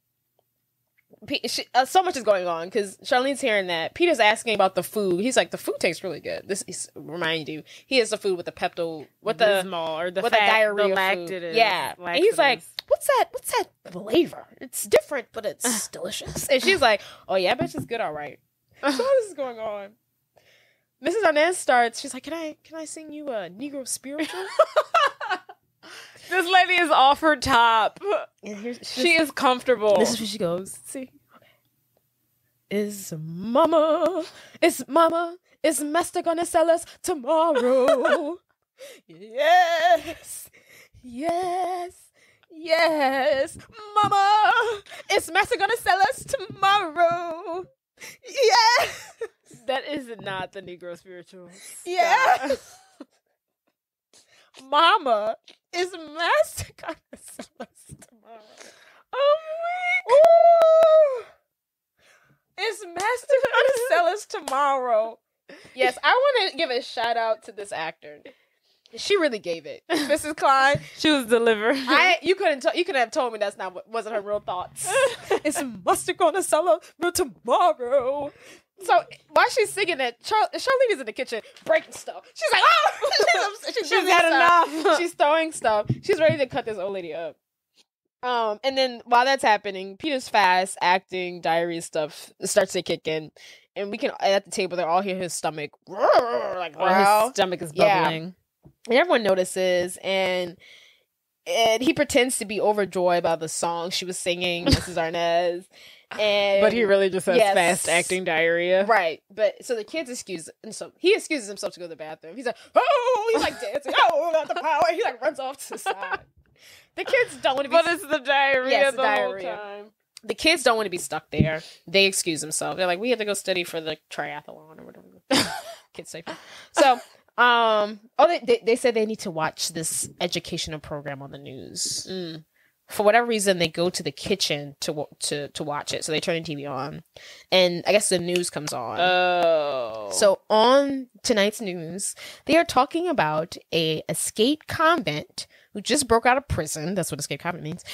so much is going on because Charlene's hearing that. Peter's asking about the food. He's like, the food tastes really good. This is remind you, he has the food with the Pepto, with the diarrhea the food. Yeah, and he's like, what's that flavor? It's different, but it's delicious. And she's like, oh yeah, I bet it's good, all right. So all this is going on. Mrs. Arnaz starts. She's like, can I sing you a Negro spiritual? This lady is off her top. And she is comfortable. This is where she goes. See? It's mama. Is master gonna sell us tomorrow? Yes. Mama. Is master gonna sell us tomorrow? Yes. That is not the Negro spiritual. Yeah. Mama, is master gonna sell us tomorrow? Oh my God. Is master gonna sell us tomorrow? Yes, I want to give a shout out to this actor. She really gave it, Mrs. Klein. She was delivered. You couldn't have told me that's not wasn't her real thoughts. Is master gonna sell us tomorrow? So while she's singing that, Charlene is in the kitchen breaking stuff. She's like, oh! she's had enough. She's throwing stuff. She's ready to cut this old lady up. And then while that's happening, Peter's fast acting diarrhea stuff starts to kick in, and we can at the table they all hear his stomach like his stomach is bubbling, and everyone notices, and he pretends to be overjoyed by the song she was singing, Mrs. Arnaz. But he really just has fast acting diarrhea. Right. But so the kids he excuses himself to go to the bathroom. He's like, oh, he's like dancing. Oh, not the power. He like runs off to the side. The kids don't want to be. But it's the diarrhea whole time. The kids don't want to be stuck there. They excuse themselves. They're like, we have to go study for the triathlon or whatever. Kids say. So, they said they need to watch this educational program on the news. For whatever reason, they go to the kitchen to watch it. So they turn the TV on, and I guess the news comes on. Oh. So on tonight's news, they are talking about a escaped convict who just broke out of prison. That's what escaped convict means.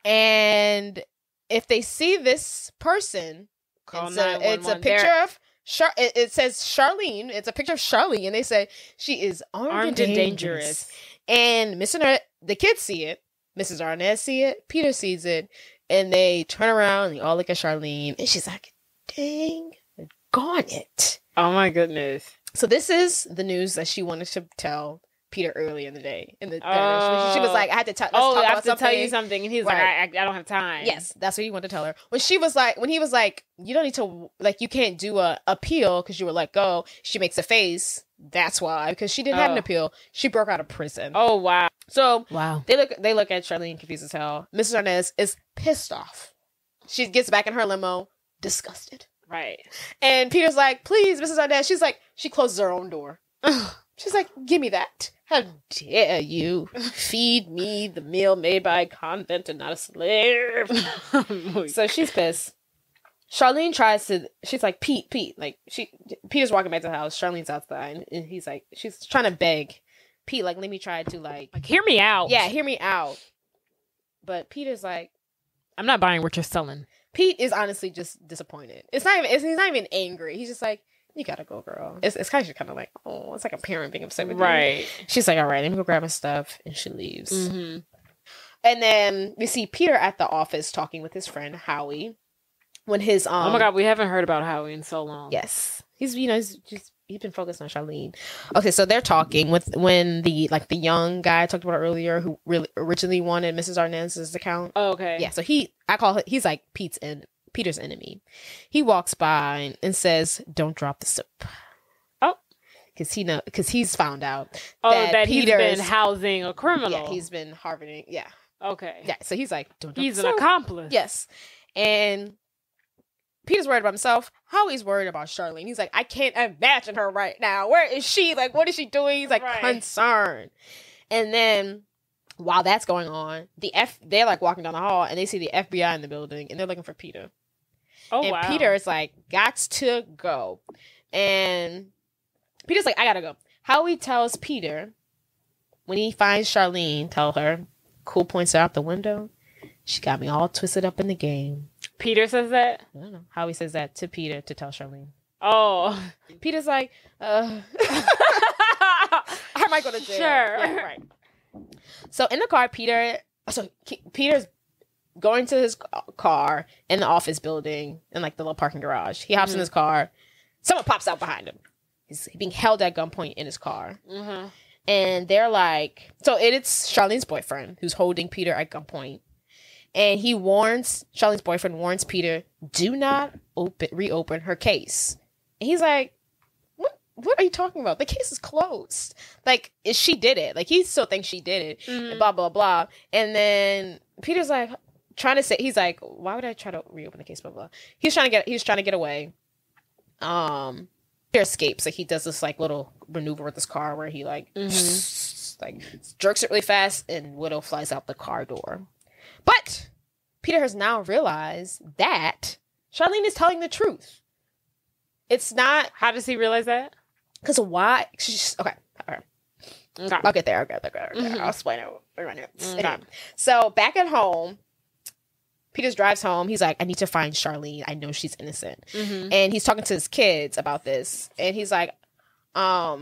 And if they see this person, it's a picture of it says Charlene. It's a picture of Charlene, and they say she is armed and dangerous. And the kids see it. Mrs. Arnaz see it, Peter sees it, and they turn around and they all look at Charlene, and she's like, dang, gone it. Oh my goodness. So this is the news that she wanted to tell Peter early in the day. She was like, I had to tell you something. And he's like, I don't have time. Yes, that's what he wanted to tell her. When he was like, you don't need to, like, you can't do a appeal because you were let go. She makes a face. That's why, because she didn't have an appeal. She broke out of prison. Oh, wow. So they look at Charlene confused as hell. Mrs. Arnaz is pissed off. She gets back in her limo, disgusted. Right. And Peter's like, please, Mrs. Arnaz. She's like, she closes her own door. She's like, give me that. How dare you feed me the meal made by a convict and not a slave? So she's pissed. Charlene she's like, Pete, like, Peter's walking back to the house. Charlene's outside, and she's trying to beg Pete, like, let me try to, like, hear me out. Yeah, hear me out. But Peter's like, I'm not buying what you're selling. Pete is honestly just disappointed. He's not even angry. He's just like, you gotta go, girl. It's kind of like, oh, it's like a parent being upset with you. Right. She's like, all right, let me go grab my stuff, and she leaves. Mm-hmm. And then we see Peter at the office talking with his friend Howie. When his oh my god, we haven't heard about Howie in so long. Yes, he's been focused on Charlene. Okay, so they're talking when the young guy I talked about earlier who really originally wanted Mrs. Arnaz's account. Oh, okay. Yeah, so he's like Peter's enemy. He walks by and says, "Don't drop the soap." Oh, because he's found out. That he's been housing a criminal. Yeah, he's been harboring. Yeah. Okay. Yeah, so he's like, "Don't drop he's the an soap." accomplice. Yes, and Peter's worried about himself. Howie's worried about Charlene. He's like, I can't imagine her right now. Where is she? Like, what is she doing? He's like, concerned. And then while that's going on, they're like walking down the hall and they see the FBI in the building and they're looking for Peter. Oh, and wow. Peter is like, gots to go. And Peter's like, I gotta go. Howie tells Peter, when he finds Charlene, tell her, cool points out the window. She got me all twisted up in the game. Peter says that? I don't know. Howie says that to Peter to tell Charlene. Oh. Peter's like, I might go to jail. Sure. Yeah, right. So in the car, Peter's going to his car in the office building in like the little parking garage. He hops in his car. Someone pops out behind him. He's being held at gunpoint in his car. Mm-hmm. And they're like, so it's Charlene's boyfriend who's holding Peter at gunpoint. And Charlene's boyfriend warns Peter, do not reopen her case. And he's like, what are you talking about? The case is closed. Like, she did it. Like, he still thinks she did it. Mm-hmm. And blah, blah, blah. And then Peter's like, he's like, why would I try to reopen the case? Blah, blah. He's trying to get away. Peter escapes. Like, he does this, like, little maneuver with his car where he, like, like, jerks it really fast and Widow flies out the car door. But Peter has now realized that Charlene is telling the truth. It's not... How does he realize that? Because why... Okay. I'll get there. Mm-hmm. I'll explain it. Okay. So back at home, Peter drives home. He's like, I need to find Charlene. I know she's innocent. Mm-hmm. And he's talking to his kids about this. And he's like, I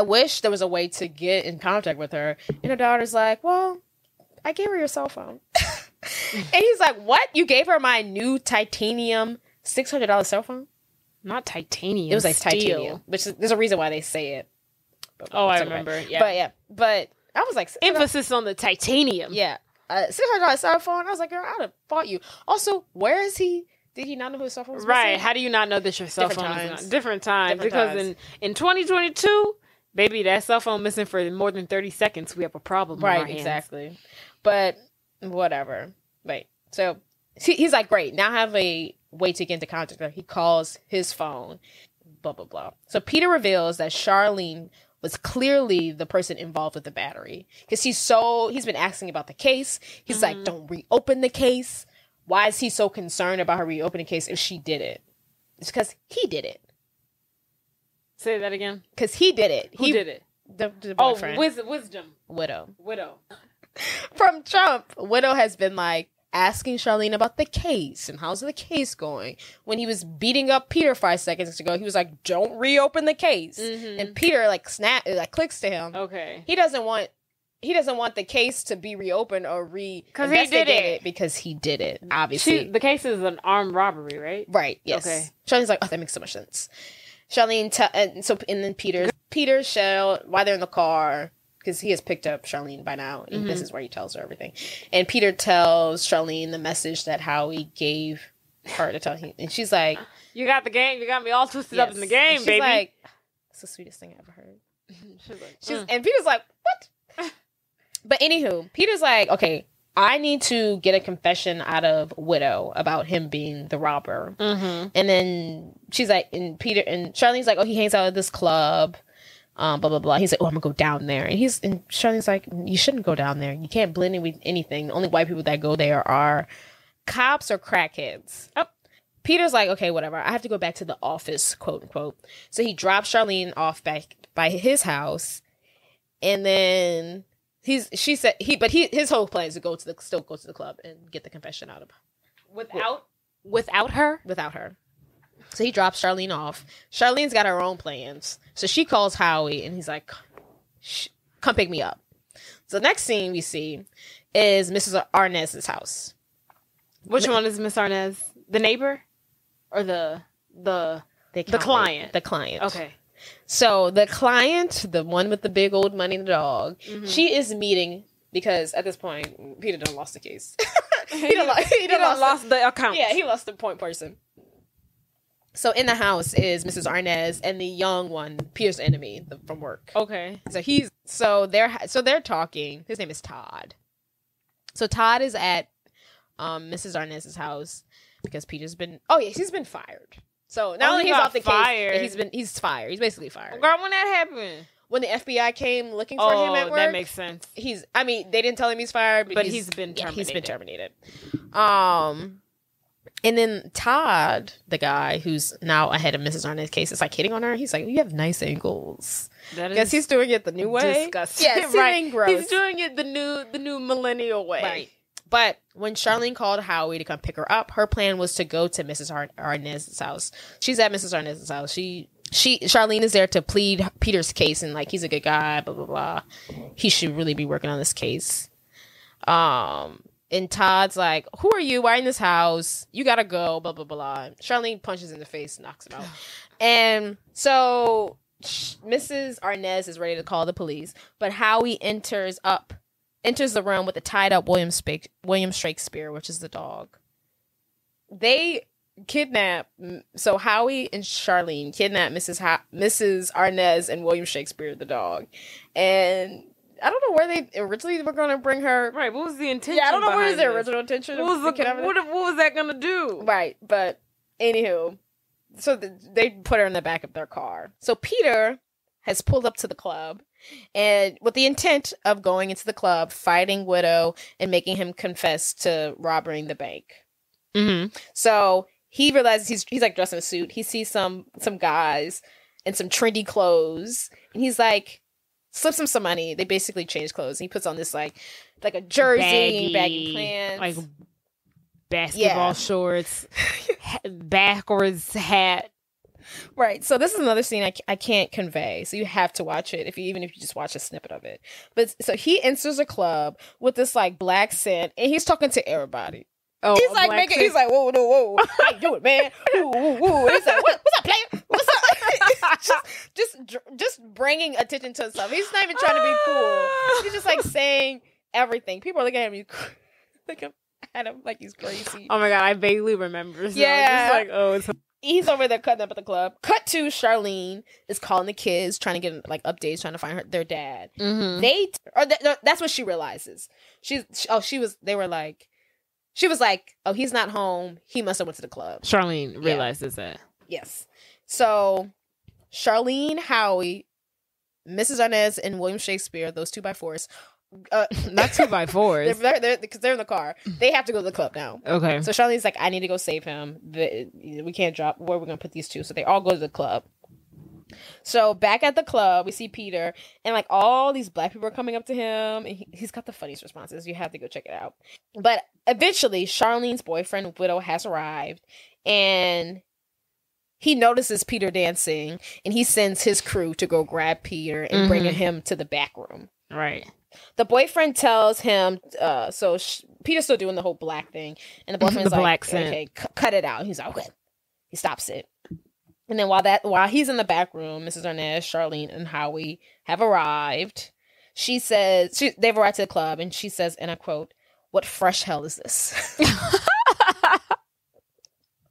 wish there was a way to get in contact with her. And her daughter's like, well... I gave her your cell phone. And he's like, what? You gave her my new titanium $600 cell phone? Not titanium. It was like titanium. Which there's a reason why they say it. But, I remember. Yeah. But I was like... Emphasis on the titanium. Yeah. $600 cell phone? I was like, girl, I would have bought you. Also, where is he? Did he not know who his cell phone was? Right. How do you not know that your cell phone is not? Different times. Because in 2022... Baby, that cell phone missing for more than 30 seconds. We have a problem. Right, exactly. But whatever. Right. So he's like, great. Now I have a way to get into contact with her. He calls his phone. Blah, blah, blah. So Peter reveals that Charlene was clearly the person involved with the battery. Because he's been asking about the case. He's like, don't reopen the case. Why is he so concerned about her reopening the case if she did it? It's because he did it. Say that again. Because he did it. Who did it? The boyfriend. Wisdom. Widow. From Trump, Widow has been like asking Charlene about the case and how's the case going. When he was beating up Peter 5 seconds ago, he was like, "Don't reopen the case." Mm-hmm. And Peter clicks to him. Okay. He doesn't want the case to be reopened or investigated because he did it. Obviously, the case is an armed robbery, right? Right. Yes. Okay. Charlene's like, "Oh, that makes so much sense." Charlene, and then Peter, Shell, while they're in the car, because he has picked up Charlene by now, and this is where he tells her everything. And Peter tells Charlene the message that Howie gave her to tell him, and she's like, "You got the game. You got me all twisted up in the game, and she's baby." Like, "It's the sweetest thing I ever heard." And Peter's like, "What?" But anywho, Peter's like, "Okay, I need to get a confession out of Widow about him being the robber." Mm-hmm. And then she's like, and Charlene's like, "Oh, he hangs out at this club." Blah blah blah. He's like, oh, I'm gonna go down there, and Charlene's like, you shouldn't go down there. You can't blend in with anything. The only white people that go there are cops or crackheads. Oh. Peter's like, okay, whatever. I have to go back to the office, quote unquote. So he drops Charlene off back by his house, and then his whole plan is to still go to the club and get the confession out of her. Without her. So he drops Charlene off. Charlene's got her own plans, so she calls Howie, and he's like, "Come pick me up." So the next scene we see is Mrs. Arnaz's house. Which one is Miss Arnaz? The neighbor? Or the client? The client. Okay. So the client, the one with the big old money and the dog, she is meeting because at this point, Peter done lost the case. he done lost the account. Yeah, he lost the point person. So in the house is Mrs. Arnaz and the young one, Peter's enemy from work. Okay. So they're talking. His name is Todd. So Todd is at Mrs. Arnaz's house because he's been fired. So not only he's off the case, he's fired. He's basically fired. Girl, when that happened? When the FBI came looking for him at work. That makes sense. They didn't tell him he's fired, but he's been terminated. He's been terminated. And then Todd, the guy who's now ahead of Mrs. Arnaz's case, is like hitting on her. He's like, you have nice ankles. Because he's doing it the new way. Disgusting. Yeah, right. Gross. He's doing it the new millennial way. Right. But when Charlene called Howie to come pick her up, her plan was to go to Mrs. Arnaz's house. She's at Mrs. Arnaz's house. Charlene is there to plead Peter's case and like he's a good guy, blah blah blah. He should really be working on this case. And Todd's like, "Who are you? Why are you in this house? You gotta go." Blah blah blah. Charlene punches in the face, knocks him out, and so Mrs. Arnaz is ready to call the police, but Howie enters the room with the tied up William Shakespeare, which is the dog. They kidnap. So Howie and Charlene kidnap Mrs. Arnaz and William Shakespeare, the dog, and I don't know where they originally were going to bring her. Right, what was the intention? Yeah, I don't know what was their original intention. What was that going to do? Right, but anywho, so they put her in the back of their car. So Peter has pulled up to the club, and with the intent of going into the club, fighting Widow, and making him confess to robbing the bank. Mm-hmm. So he realizes he's like dressed in a suit. He sees some guys in some trendy clothes, and he's like, slips him some money. They basically change clothes. He puts on this like a jersey, baggy pants, like basketball shorts, backwards hat. Right. So this is another scene I can't convey. So you have to watch it even if you just watch a snippet of it. But so he enters a club with this like black scent, and he's talking to everybody. Oh, he's like he's like, whoa, how you doing, man? Woo. He's like, what's up, player? What's up? just bringing attention to himself. He's not even trying to be cool. He's just like saying everything. People are looking at him, like he's crazy. Oh my god, I vaguely remember. So yeah, I'm just like, he's over there cutting up at the club. Cut to Charlene is calling the kids, trying to get like updates, trying to find their dad. Mm-hmm. That's what she realizes. She was like, oh, he's not home. He must have went to the club. Charlene realizes that. Yes. So Charlene, Howie, Mrs. Arnaz, and William Shakespeare, those 2x4s. Not 2x4s. Because they're in the car. They have to go to the club now. Okay. So Charlene's like, I need to go save him. We can't drop. Where are we going to put these two? So they all go to the club. So back at the club, we see Peter, and like all these black people are coming up to him, and he's got the funniest responses. You have to go check it out. But eventually, Charlene's boyfriend, Widow, has arrived, and he notices Peter dancing, and he sends his crew to go grab Peter and bring him to the back room. Right. The boyfriend tells him, Peter's still doing the whole black thing, and the boyfriend's like, okay, cut it out. He's like, okay. He stops it. And then while he's in the back room, Mrs. Arnaz, Charlene, and Howie have arrived. She says they've arrived to the club, and she says, and I quote, "What fresh hell is this?"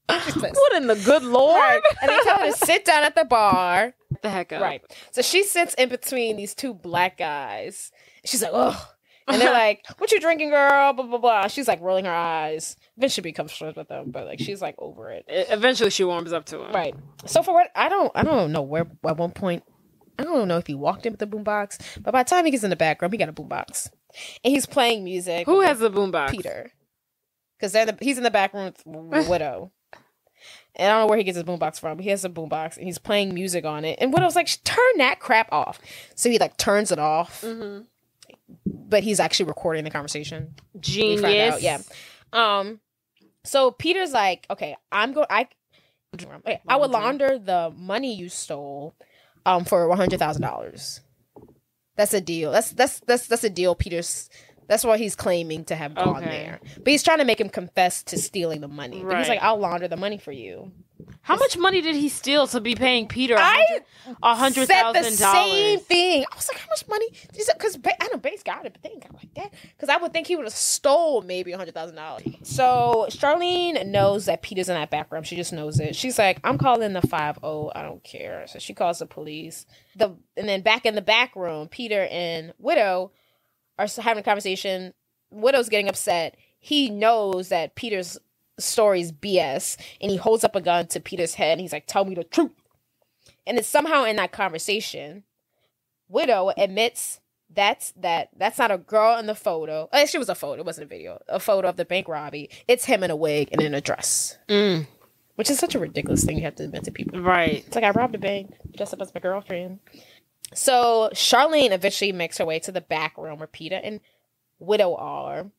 What in the good Lord? Right. And they tell her to sit down at the bar. Get the heck up. Right. So she sits in between these two black guys. She's like, oh. And they're like, what you drinking, girl? Blah, blah, blah. She's like rolling her eyes. Eventually becomes friends with them, but like she's like over it. Eventually she warms up to him. Right. So for what I don't know where at one point I don't know if he walked in with the boombox, but by the time he gets in the back room, he got a boombox. And he's playing music. Who has the boombox? Peter. Because he's in the back room with Widow. And I don't know where he gets his boombox from, but he has a boombox and he's playing music on it. And Widow's like, turn that crap off. So he like turns it off. Mm-hmm. But he's actually recording the conversation. Genius. Yeah. So Peter's like, okay, I would launder the money you stole for $100,000. That's a deal. That's a deal that's what he's claiming to have gone there. But he's trying to make him confess to stealing the money. Right. But he's like, I'll launder the money for you. How much money did he steal to be paying Peter $100,000? Said the same thing. I was like, how much money? Because I know Bates got it, but they ain't got it like that. Because I would think he would have stole maybe $100,000. So Charlene knows that Peter's in that back room. She just knows it. She's like, I'm calling the 5-0. I don't care. So she calls the police. And then back in the back room, Peter and Widow are having a conversation. Widow's getting upset. He knows that Peter's story's BS, and he holds up a gun to Peter's head, and he's like, tell me the truth. And it's somehow in that conversation, Widow admits that's not a girl in the photo. Actually, it was a photo. It wasn't a video. A photo of the bank robbery. It's him in a wig and in a dress. Which is such a ridiculous thing you have to admit to people. Right. It's like, I robbed a bank dressed up as my girlfriend. So Charlene eventually makes her way to the back room where Peter and Widow are,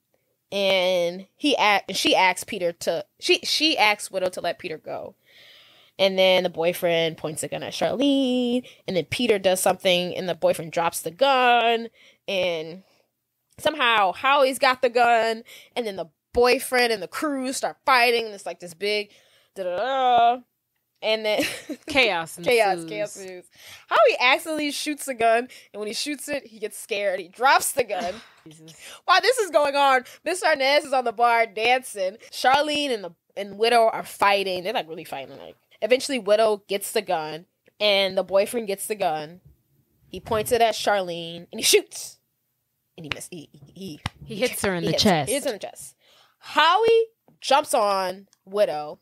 and she asks Widow to let Peter go, and then the boyfriend points a gun at Charlene, and then Peter does something, and the boyfriend drops the gun, and somehow Howie's got the gun, and then the boyfriend and the crew start fighting, and it's like this big da-da-da. And then chaos ensues. Howie accidentally shoots a gun, and when he shoots it, he gets scared. He drops the gun. Jesus. While this is going on, Mr. Arnaz is on the bar dancing. Charlene and Widow are fighting. They're like really fighting. Like, eventually, Widow gets the gun, and the boyfriend gets the gun. He points it at Charlene, and he shoots. And he misses. He hits her in the chest. He hits her in the chest. Howie jumps on Widow.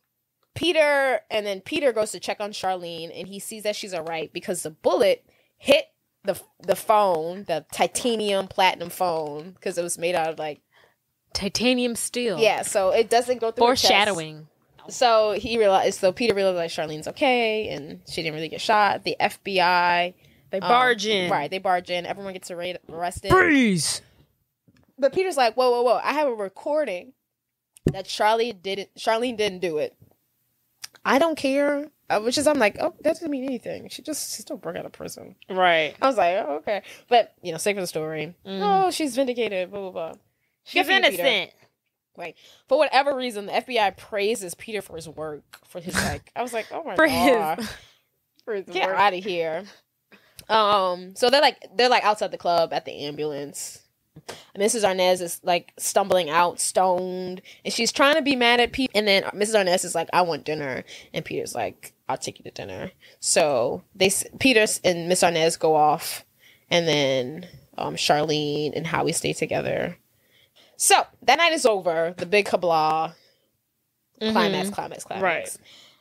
Peter goes to check on Charlene, and he sees that she's all right because the bullet hit the phone, the titanium platinum phone, because it was made out of like titanium steel. Yeah, so it doesn't go through foreshadowing. So Peter realized like Charlene's okay, and she didn't really get shot. The FBI, they barge in. Right, they barge in. Everyone gets arrested. Freeze! But Peter's like, whoa! I have a recording that Charlene didn't do it. I don't care. Which is, I'm like, oh, that doesn't mean anything. She still broke out of prison. Right. I was like, oh, okay. But, sake for the story. Oh, she's vindicated, blah, blah, blah. She's innocent. Right. For whatever reason, the FBI praises Peter for his work. For his, like, I was like, oh my God. Get out of here. So they're like outside the club at the ambulance. Mrs. Arnaz is like stumbling out, stoned, and she's trying to be mad at Pete. And then Mrs. Arnaz is like, I want dinner. And Peter's like, I'll take you to dinner. So Peter and Miss Arnaz go off, and then Charlene and Howie stay together. So that night is over. The big kabla. Climax. Right.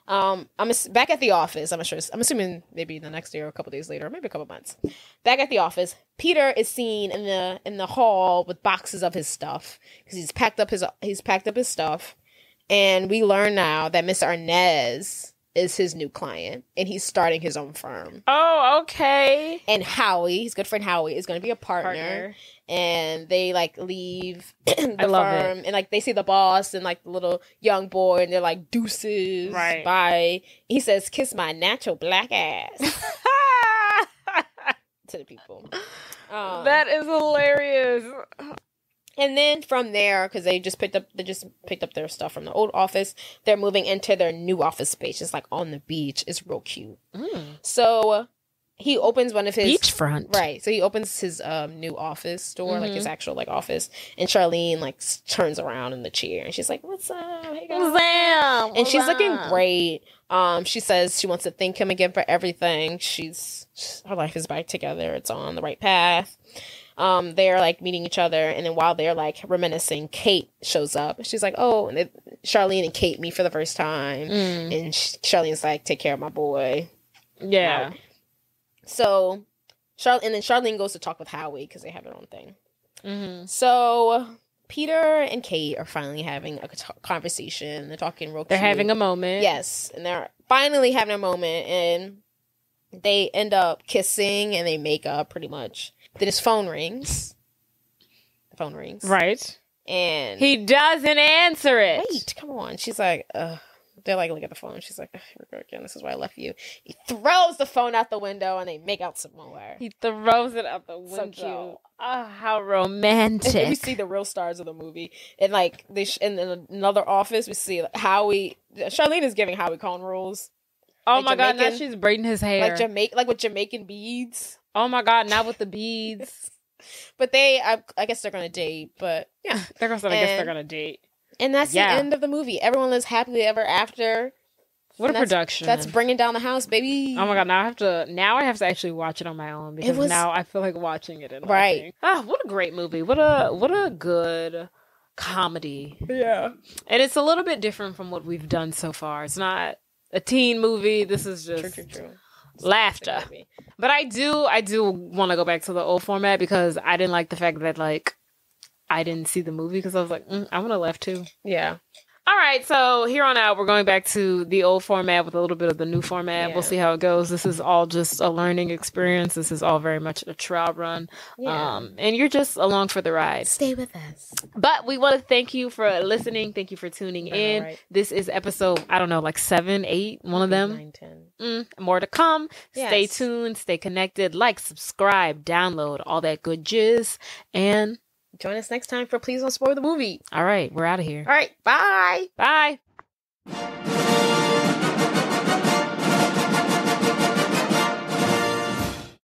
I'm back at the office. I'm assuming maybe the next day or a couple days later, or maybe a couple months. Back at the office, Peter is seen in the hall with boxes of his stuff because he's packed up his stuff, and we learn now that Mr. Arnaz is his new client, and he's starting his own firm. Oh, okay. And Howie, his good friend Howie, is going to be a partner. And they like leave the firm, and like they see the boss and like the little young boy, and they're like, deuces, right? Bye. He says, kiss my natural black ass to the people. That is hilarious. And then from there, because they just picked up their stuff from the old office, they're moving into their new office space. It's like on the beach. It's real cute. So he opens one of his beachfront, right? So he opens his new office door, like his actual like office, and Charlene like turns around in the chair, and she's like, "What's up? Hey guys." What's up? And she's looking great. She says she wants to thank him again for everything. Her life is back together. It's on the right path. They're like meeting each other, and then while they're like reminiscing, Kate shows up. She's like, "Oh," and Charlene and Kate meet for the first time, and Charlene's like, "Take care of my boy." Yeah. So, and then Charlene goes to talk with Howie because they have their own thing. Mm-hmm. So, Peter and Kate are finally having a conversation. They're talking real They're cute. having a moment. Yes, and they're finally having a moment, and they end up kissing, and they make up pretty much. Then his phone rings. The phone rings. Right. And he doesn't answer it. Wait, come on. She's like, they're like, look at the phone. She's like, here we go again. This is why I left you. He throws the phone out the window and they make out some more. He throws it out the window. So cute. Oh, how romantic. And we see the real stars of the movie. And like, in another office, we see Howie. Charlene is giving Howie cone rolls. Oh like my God, now Jamaican, she's braiding his hair. Like with Jamaican beads. Oh my God, now with the beads. But I guess they're going to date. But yeah. I guess they're going to date. And that's the end of the movie. Everyone lives happily ever after. What a production. That's bringing down the house, baby. Oh my God, now I have to actually watch it on my own because now I feel like watching it. Right. Ah, what a great movie. What a good comedy. Yeah. And it's a little bit different from what we've done so far. It's not a teen movie. This is just true. Laughter. But I do want to go back to the old format because I didn't like the fact that like I didn't see the movie because I was like, I want to laugh too. Yeah. All right, so here on out, we're going back to the old format with a little bit of the new format. Yeah. We'll see how it goes. This is all just a learning experience. This is all very much a trial run. Yeah. And you're just along for the ride. Stay with us. But we want to thank you for listening. Thank you for tuning in. Right. This is episode, I don't know, like 7, 8, one of them. 9, 10. More to come. Yes. Stay tuned. Stay connected. Like, subscribe, download, all that good jizz. And join us next time for Please Don't Spoil the Movie. All right. We're out of here. All right. Bye. Bye.